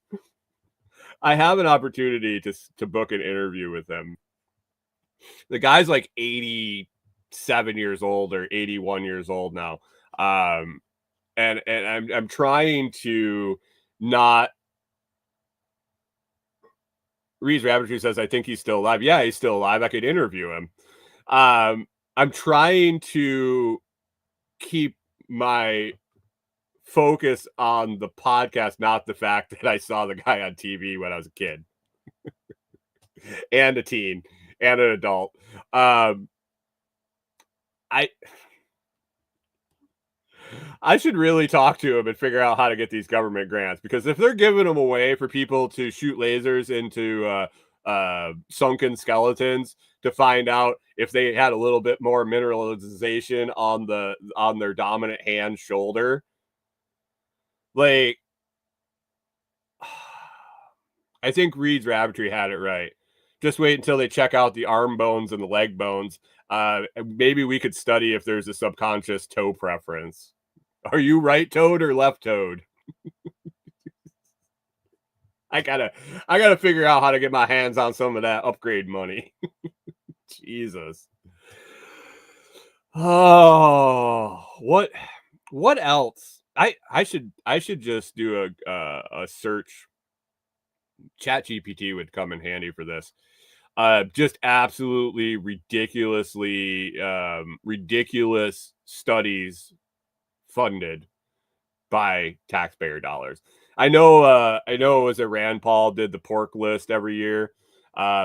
Speaker 2: I have an opportunity to book an interview with him. The guy's like 87 years old or 81 years old now. And I'm trying to not. Reed's Rabbitry says, I think he's still alive. Yeah, he's still alive. I could interview him. I'm trying to keep my focus on the podcast, not the fact that I saw the guy on TV when I was a kid and a teen and an adult. I should really talk to him and figure out how to get these government grants, because if they're giving them away for people to shoot lasers into sunken skeletons to find out if they had a little bit more mineralization on their dominant hand shoulder, like, I think Reed's Rabbitry had it right. Just wait until they check out the arm bones and the leg bones. Maybe we could study if there's a subconscious toe preference. Are you right-toed or left-toed? I gotta figure out how to get my hands on some of that upgrade money. Jesus. Oh, what else? I should just do a search. ChatGPT would come in handy for this. Just absolutely ridiculous studies funded by taxpayer dollars. I know it was a Rand Paul did the pork list every year.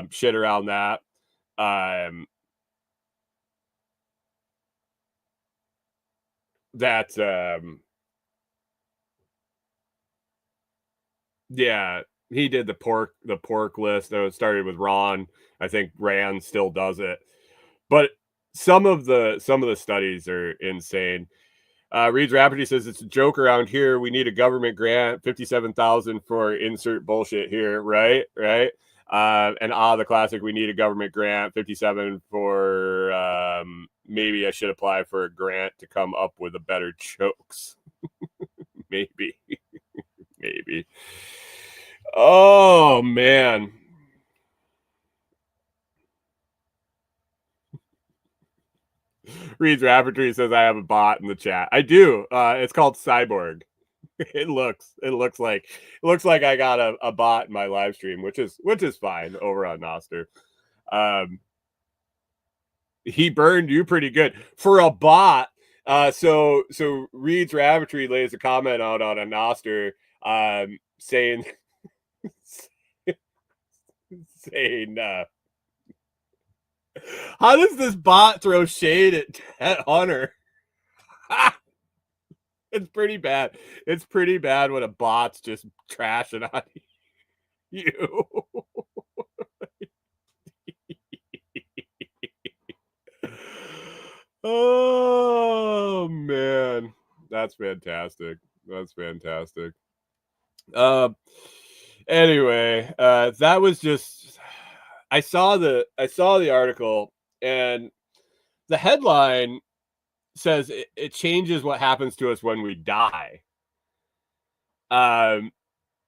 Speaker 2: Shit around that. Yeah, he did the pork list. It started with Ron. I think Rand still does it. But some of the studies are insane. Reed's Rafferty says it's a joke around here. We need a government grant, 57,000 for insert bullshit here, right? And the classic. We need a government grant, 57 for maybe I should apply for a grant to come up with a better jokes. maybe. Oh man. Reed's Rafferty says I have a bot in the chat. I do. It's called Cyborg. It looks like I got a bot in my live stream, which is fine over on Noster. He burned you pretty good for a bot. So Reed's Rafferty lays a comment out on a Noster, saying how does this bot throw shade at Hunter? It's pretty bad. It's pretty bad when a bot's just trashing on you. Oh man, that's fantastic. That's fantastic. Um. Anyway, that was just. I saw the article, and the headline says it changes what happens to us when we die. Um,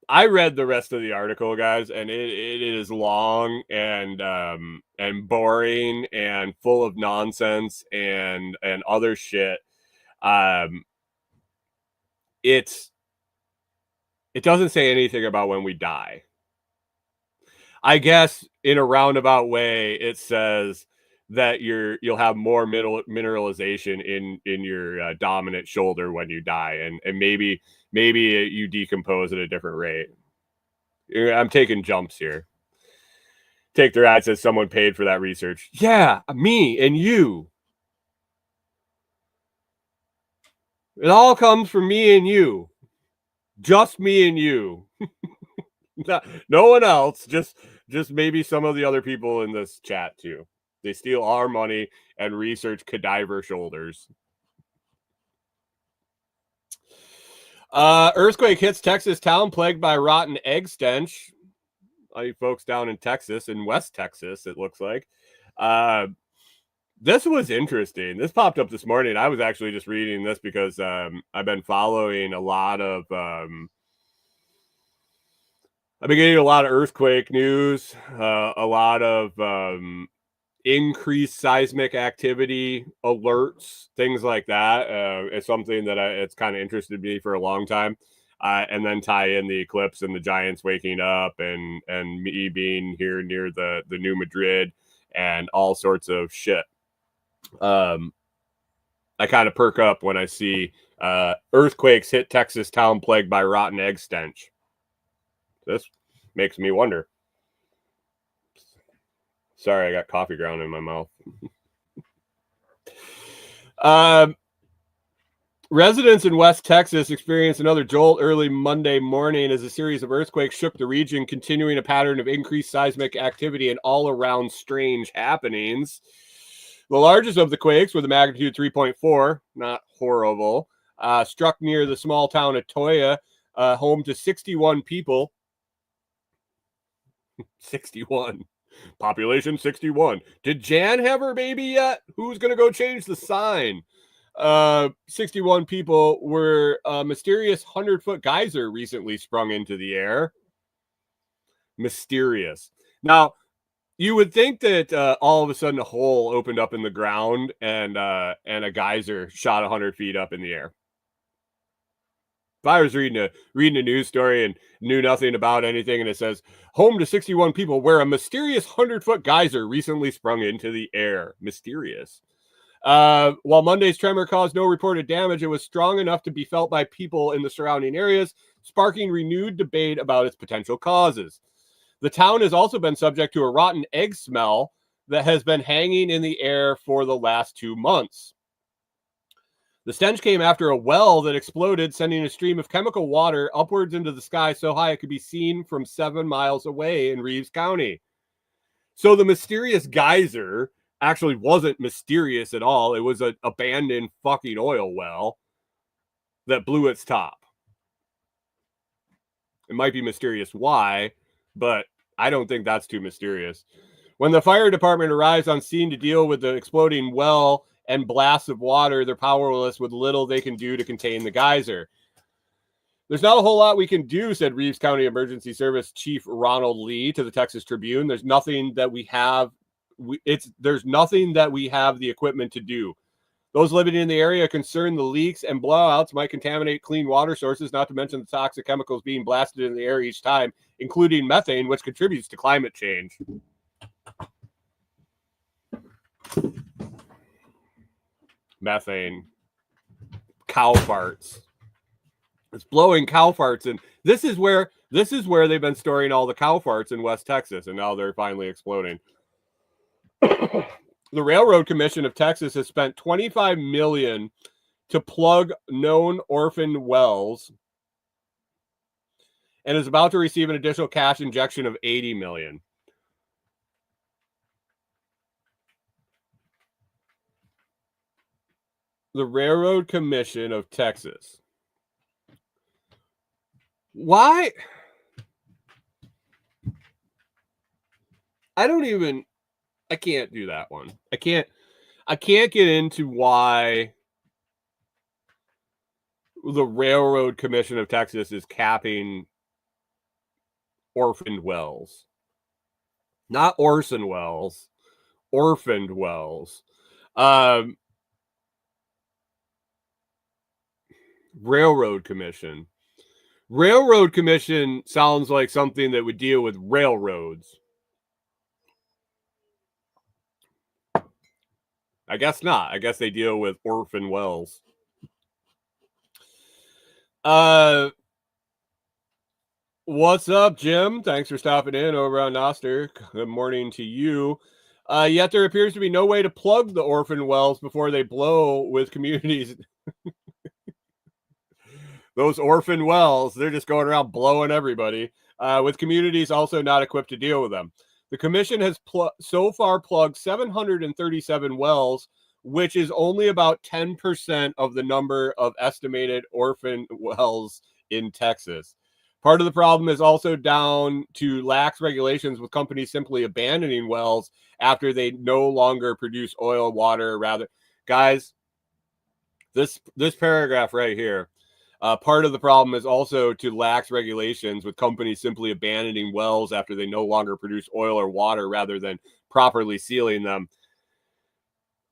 Speaker 2: I read the rest of the article, guys, and it is long and boring and full of nonsense and other shit. Um, it doesn't say anything about when we die. I guess in a roundabout way, it says that you'll have more mineralization in your dominant shoulder when you die, and maybe you decompose at a different rate. I'm taking jumps here. Take their ad says someone paid for that research. Yeah, me and you. It all comes from me and you. Just me and you. No one else. Just maybe some of the other people in this chat too. They steal our money and research cadaver shoulders. Earthquake hits Texas town plagued by rotten egg stench. All you folks down in Texas, in West Texas, it looks like. This was interesting. This popped up this morning. I was actually just reading this because I've been following a lot of I've been getting a lot of earthquake news, a lot of increased seismic activity alerts, things like that. It's something that it's kind of interested me for a long time. And then tie in the eclipse and the Giants waking up and me being here near the New Madrid and all sorts of shit. I kind of perk up when I see earthquakes hit Texas town plagued by rotten egg stench. This makes me wonder. Sorry, I got coffee ground in my mouth. Residents in West Texas experienced another jolt early Monday morning as a series of earthquakes shook the region, continuing a pattern of increased seismic activity and all-around strange happenings. The largest of the quakes, with a magnitude 3.4, not horrible, struck near the small town of Toya, home to 61 people. 61. Population 61. Did Jan have her baby yet? Who's going to go change the sign? 61 people were a mysterious 100-foot geyser recently sprung into the air. Mysterious. Now, you would think that all of a sudden a hole opened up in the ground and a geyser shot 100 feet up in the air. If I was reading a news story and knew nothing about anything, and it says home to 61 people where a mysterious 100-foot geyser recently sprung into the air. Mysterious. While Monday's tremor caused no reported damage, it was strong enough to be felt by people in the surrounding areas, sparking renewed debate about its potential causes. The town has also been subject to a rotten egg smell that has been hanging in the air for the last 2 months. The stench came after a well that exploded, sending a stream of chemical water upwards into the sky so high it could be seen from 7 miles away in Reeves County. So the mysterious geyser actually wasn't mysterious at all. It was an abandoned fucking oil well that blew its top. It might be mysterious why, but I don't think that's too mysterious. When the fire department arrives on scene to deal with the exploding well and blasts of water, they're powerless with little they can do to contain the geyser. There's not a whole lot we can do, said Reeves County Emergency Service Chief Ronald Lee to the Texas Tribune. There's nothing that we have. There's nothing that we have the equipment to do. Those living in the area are concerned the leaks and blowouts might contaminate clean water sources, not to mention the toxic chemicals being blasted in the air each time, including methane, which contributes to climate change. Methane. Cow farts. It's blowing cow farts, and this is where they've been storing all the cow farts in West Texas, and now they're finally exploding. The Railroad Commission of Texas has spent $25 million to plug known orphan wells and is about to receive an additional cash injection of $80 million. The Railroad Commission of Texas. Why? I can't do that one. I can't get into why the Railroad Commission of Texas is capping orphaned wells. Not Orson Welles, orphaned wells. Railroad Commission. Railroad Commission sounds like something that would deal with railroads. I guess not. I guess they deal with orphan wells. What's up, Jim? Thanks for stopping in over on Noster. Good morning to you. Yet there appears to be no way to plug the orphan wells before they blow with communities. Those orphan wells, they're just going around blowing everybody, with communities also not equipped to deal with them. The commission has so far plugged 737 wells, which is only about 10% of the number of estimated orphan wells in Texas. Part of the problem is also down to lax regulations, with companies simply abandoning wells after they no longer produce oil, water, rather. Guys, this paragraph right here. Part of the problem is also to lax regulations, with companies simply abandoning wells after they no longer produce oil or water rather than properly sealing them.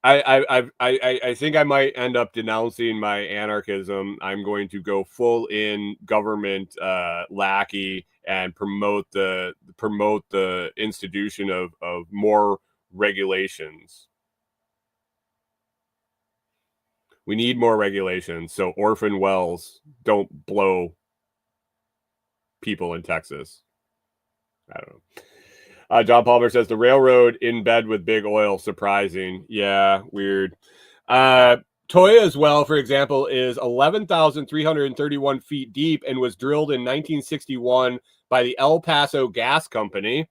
Speaker 2: I think I might end up denouncing my anarchism. I'm going to go full in government lackey and promote the institution of more regulations. We need more regulations so orphan wells don't blow people in Texas. I don't know. John Palmer says the railroad in bed with big oil. Surprising. Yeah, weird. Toya's well, for example, is 11,331 feet deep and was drilled in 1961 by the El Paso Gas Company.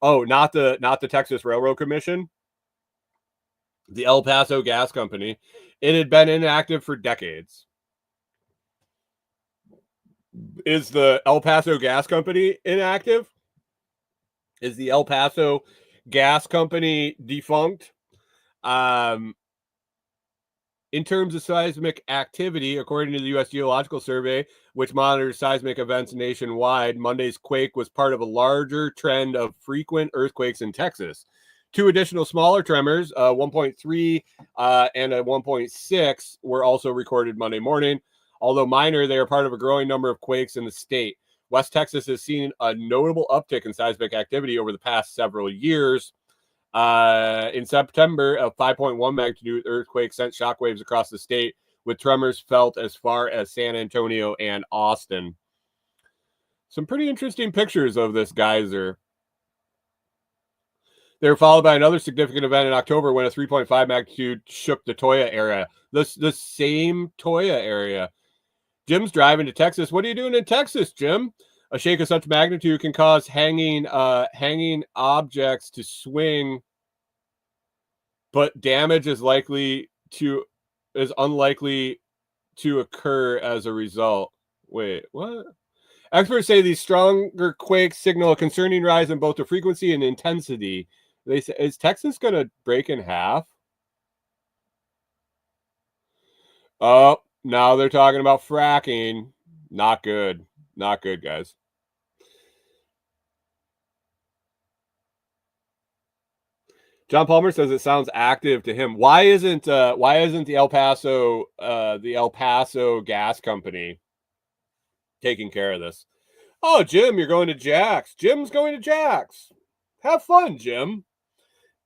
Speaker 2: Oh, not the Texas Railroad Commission. The El Paso Gas Company. It had been inactive for decades. Is the El Paso Gas Company inactive? Is the El Paso Gas Company defunct? In terms of seismic activity, according to the U.S. Geological Survey, which monitors seismic events nationwide, Monday's quake was part of a larger trend of frequent earthquakes in Texas. 2 additional smaller tremors, 1.3 and a 1.6, were also recorded Monday morning. Although minor, they are part of a growing number of quakes in the state. West Texas has seen a notable uptick in seismic activity over the past several years. In September, a 5.1 magnitude earthquake sent shockwaves across the state, with tremors felt as far as San Antonio and Austin. Some pretty interesting pictures of this geyser. They were followed by another significant event in October when a 3.5 magnitude shook the Toya area. The same Toya area. Jim's driving to Texas. What are you doing in Texas, Jim? A shake of such magnitude can cause hanging objects to swing, but damage is unlikely to occur as a result. Wait, what? Experts say these stronger quakes signal a concerning rise in both the frequency and intensity. They say, is Texas going to break in half? Oh, now they're talking about fracking. Not good. Not good, guys. John Palmer says it sounds active to him. Why isn't the El Paso Gas Company taking care of this? Oh, Jim, you're going to Jack's. Jim's going to Jack's. Have fun, Jim.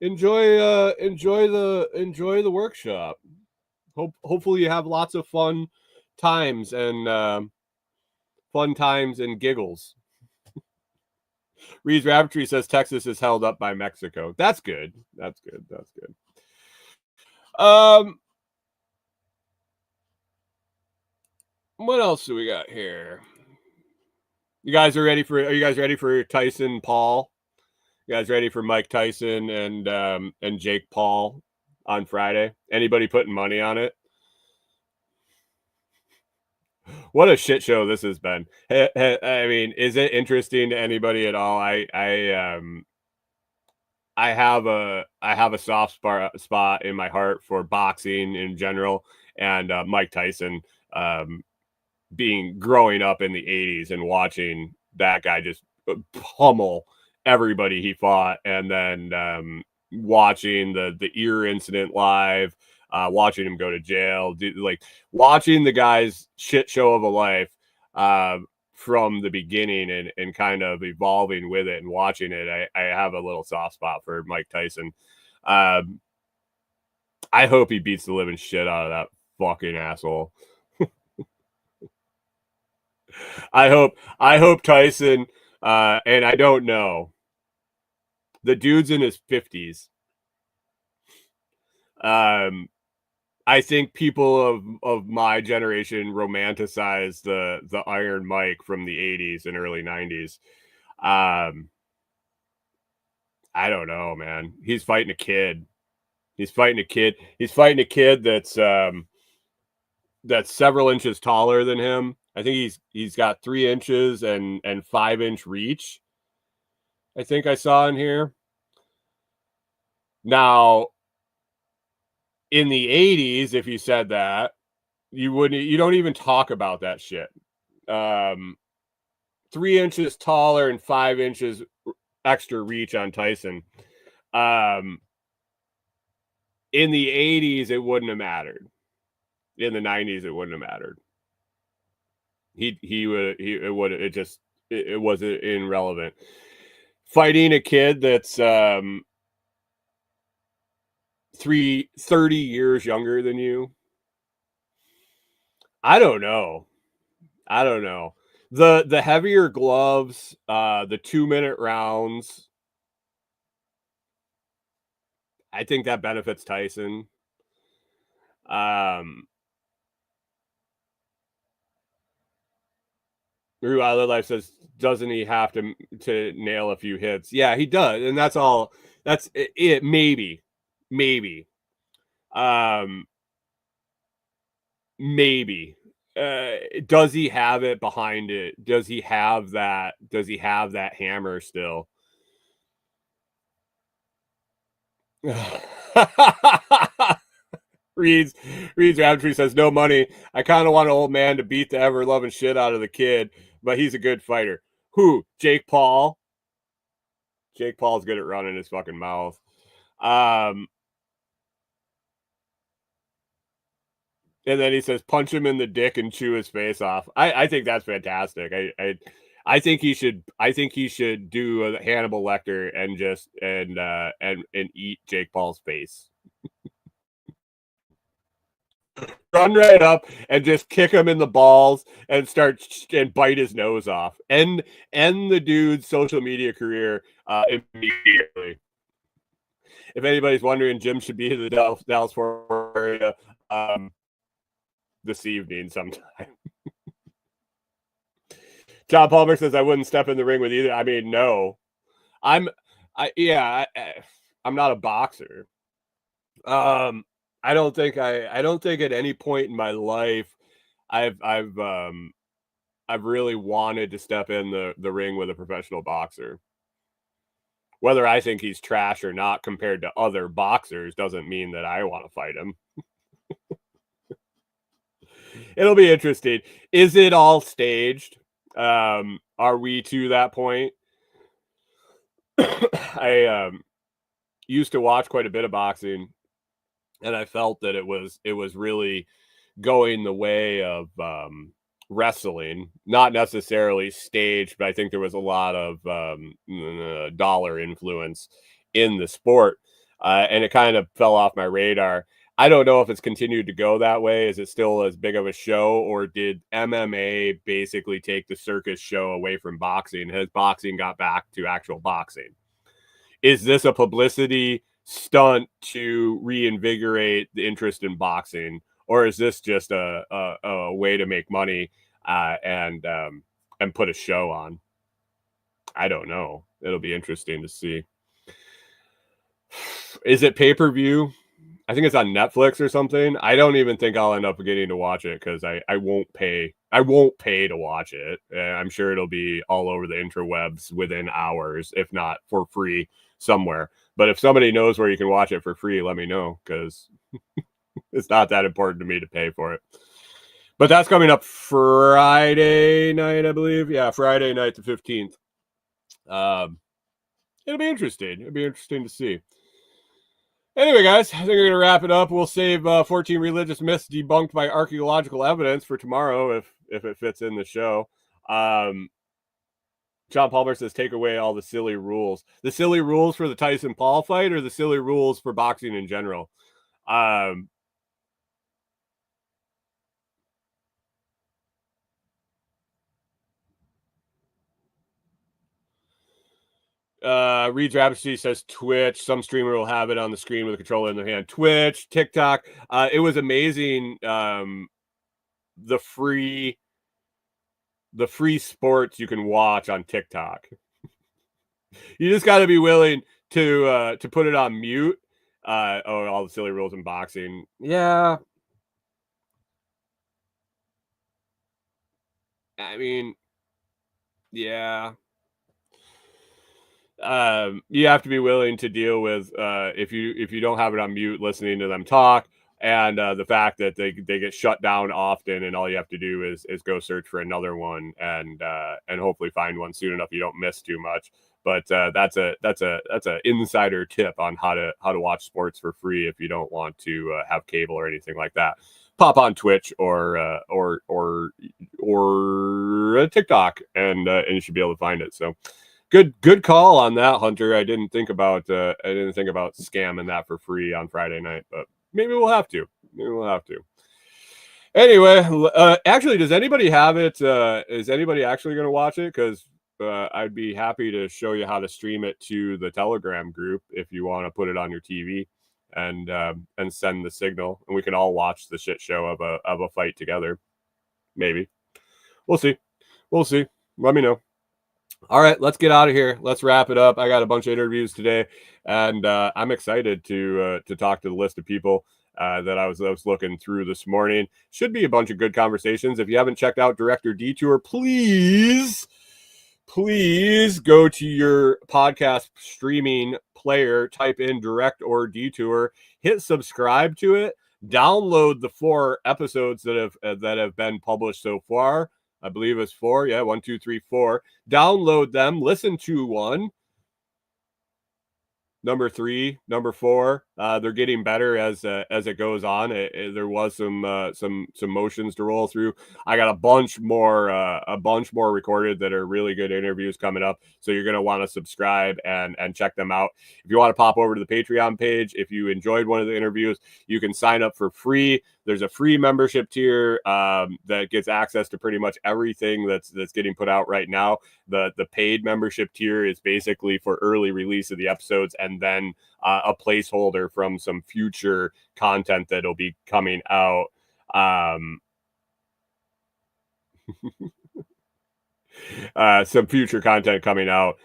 Speaker 2: Enjoy the workshop. Hopefully you have lots of fun times and giggles. Reed's Rabbitry says Texas is held up by Mexico. That's good. That's good. What else do we got here? You guys are ready for? Are you guys ready for Tyson Paul? You guys ready for Mike Tyson and Jake Paul on Friday? Anybody putting money on it? What a shit show this has been. I mean, is it interesting to anybody at all? I have a soft spot in my heart for boxing in general, and Mike Tyson being growing up in the 80s and watching that guy just pummel everybody he fought, and then watching the ear incident live, watching him go to jail, like watching the guy's shit show of a life uh, from the beginning, and kind of evolving with it and watching it. I have a little soft spot for Mike Tyson. Um, I hope he beats the living shit out of that fucking asshole. I hope Tyson, and I don't know. The dude's in his 50s. I think people of my generation romanticize the Iron Mike from the 80s and early 90s. Um, I don't know, man. He's fighting a kid. He's fighting a kid. He's fighting a kid that's several inches taller than him. I think he's got 3 inches and 5 inch reach. I think I saw in here. Now, in the 80s, if you said that, you don't even talk about that shit. 3 inches taller and 5 inches extra reach on Tyson. In the 80s, it wouldn't have mattered. In the 90s, it wouldn't have mattered. It was irrelevant. Fighting a kid that's 30 years younger than you. I don't know. The heavier gloves, the 2-minute rounds, I think that benefits Tyson. Rue Other Life says, doesn't he have to nail a few hits? Yeah, he does, and that's all. That's it. Maybe. Maybe. Does he have it behind it? Does he have that? Does he have that hammer still? Reads Roundtree says, no money. I kind of want an old man to beat the ever loving shit out of the kid, but he's a good fighter. Who? Jake Paul? Jake Paul's good at running his fucking mouth. And then he says, punch him in the dick and chew his face off. I think that's fantastic. I think he should do a Hannibal Lecter and just and eat Jake Paul's face. Run right up and just kick him in the balls and start and bite his nose off. End the dude's social media career immediately. If anybody's wondering, Jim should be in the Dallas Fort area this evening sometime. John Palmer says, I wouldn't step in the ring with either. I mean, no. I'm not a boxer. I don't think at any point in my life I've really wanted to step in the ring with a professional boxer. Whether I think he's trash or not compared to other boxers doesn't mean that I want to fight him. It'll be interesting. Is it all staged? Are we to that point? I used to watch quite a bit of boxing, and I felt that it was really going the way of wrestling, not necessarily staged, but I think there was a lot of dollar influence in the sport, and it kind of fell off my radar. I don't know if it's continued to go that way. Is it still as big of a show, or did MMA basically take the circus show away from boxing? Has boxing got back to actual boxing? Is this a publicity stunt to reinvigorate the interest in boxing, or is this just a way to make money and put a show on? I don't know. It'll be interesting to see. Is it pay-per-view? I think it's on Netflix or something. I don't even think I'll end up getting to watch it because I won't pay. I won't pay to watch it. I'm sure it'll be all over the interwebs within hours, if not for free somewhere. But if somebody knows where you can watch it for free, let me know, because it's not that important to me to pay for it. But that's coming up Friday night, I believe. Yeah, Friday night the 15th. It'll be interesting. It'll be interesting to see. Anyway, guys, I think we're going to wrap it up. We'll save 14 religious myths debunked by archaeological evidence for tomorrow if it fits in the show. John Palmer says, take away all the silly rules. The silly rules for the Tyson Paul fight, or the silly rules for boxing in general? Reed Rapsy says Twitch. Some streamer will have it on the screen with a controller in their hand. Twitch, TikTok. It was amazing. The free sports you can watch on TikTok. You just got to be willing to put it on mute. All the silly rules in boxing. Yeah. I mean, yeah. You have to be willing to deal with if you don't have it on mute, listening to them talk, and the fact that they get shut down often, and all you have to do is go search for another one and hopefully find one soon enough you don't miss too much. But that's a insider tip on how to watch sports for free if you don't want to have cable or anything like that. Pop on Twitch or TikTok, and you should be able to find it. So. Good call on that, Hunter. I didn't think about scamming that for free on Friday night, but maybe we'll have to. Anyway, actually, does anybody have it? Is anybody actually going to watch it? Because I'd be happy to show you how to stream it to the Telegram group if you want to put it on your TV and send the signal, and we can all watch the shit show of a fight together. Maybe. We'll see. Let me know. All right, let's get out of here. Let's wrap it up. I got a bunch of interviews today, and I'm excited to talk to the list of people that I was looking through this morning. Should be a bunch of good conversations. If you haven't checked out Director Detour, please go to your podcast streaming player, type in Direct or Detour, hit subscribe to it, download the 4 episodes that have been published so far. I believe it's 4. Yeah, 1, 2, 3, 4. Download them. Listen to one. Number 3, number 4. They're getting better as it goes on. There was some motions to roll through. I got a bunch more recorded that are really good interviews coming up. So you're gonna want to subscribe and check them out. If you want to pop over to the Patreon page, if you enjoyed one of the interviews, you can sign up for free. There's a free membership tier that gets access to pretty much everything that's getting put out right now. The paid membership tier is basically for early release of the episodes, and then a placeholder from some future content that'll be coming out. Some future content coming out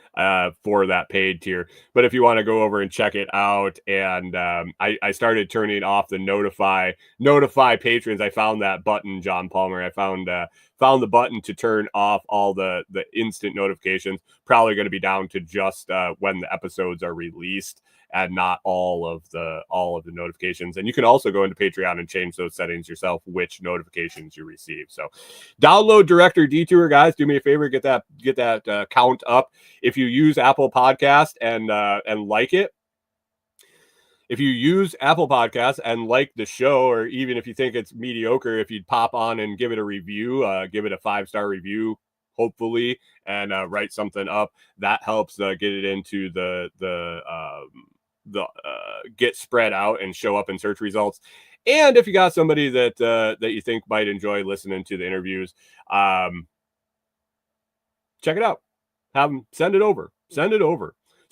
Speaker 2: for that paid tier. But if you want to go over and check it out, and I started turning off the notify patrons. I found that button, John Palmer. I found the button to turn off all the instant notifications. Probably going to be down to just when the episodes are released, and not all of the notifications. And you can also go into Patreon and change those settings yourself, which notifications you receive. So download Director Detour, guys. Do me a favor, get that count up. If you use Apple Podcast and like it, if you use Apple Podcasts and like the show, or even if you think it's mediocre, if you'd pop on and give it a review, give it a 5-star review, hopefully, and write something up, that helps get it into the get spread out and show up in search results. And if you got somebody that you think might enjoy listening to the interviews, check it out. Have them send it over.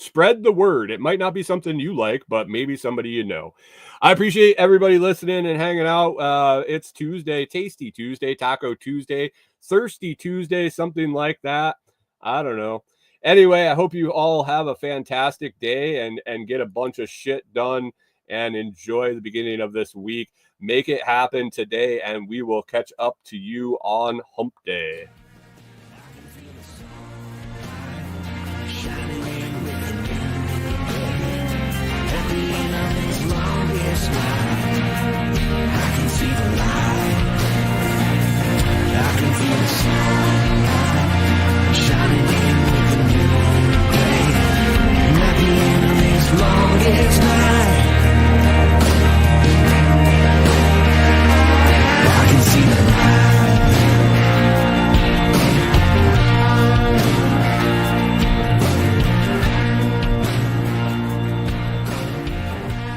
Speaker 2: Spread the word. It might not be something you like, but maybe somebody you know. I appreciate everybody listening and hanging out. It's Tuesday, Tasty Tuesday, Taco Tuesday, Thirsty Tuesday, something like that. I don't know. Anyway, I hope you all have a fantastic day and get a bunch of shit done and enjoy the beginning of this week. Make it happen today, and we will catch up to you on Hump Day.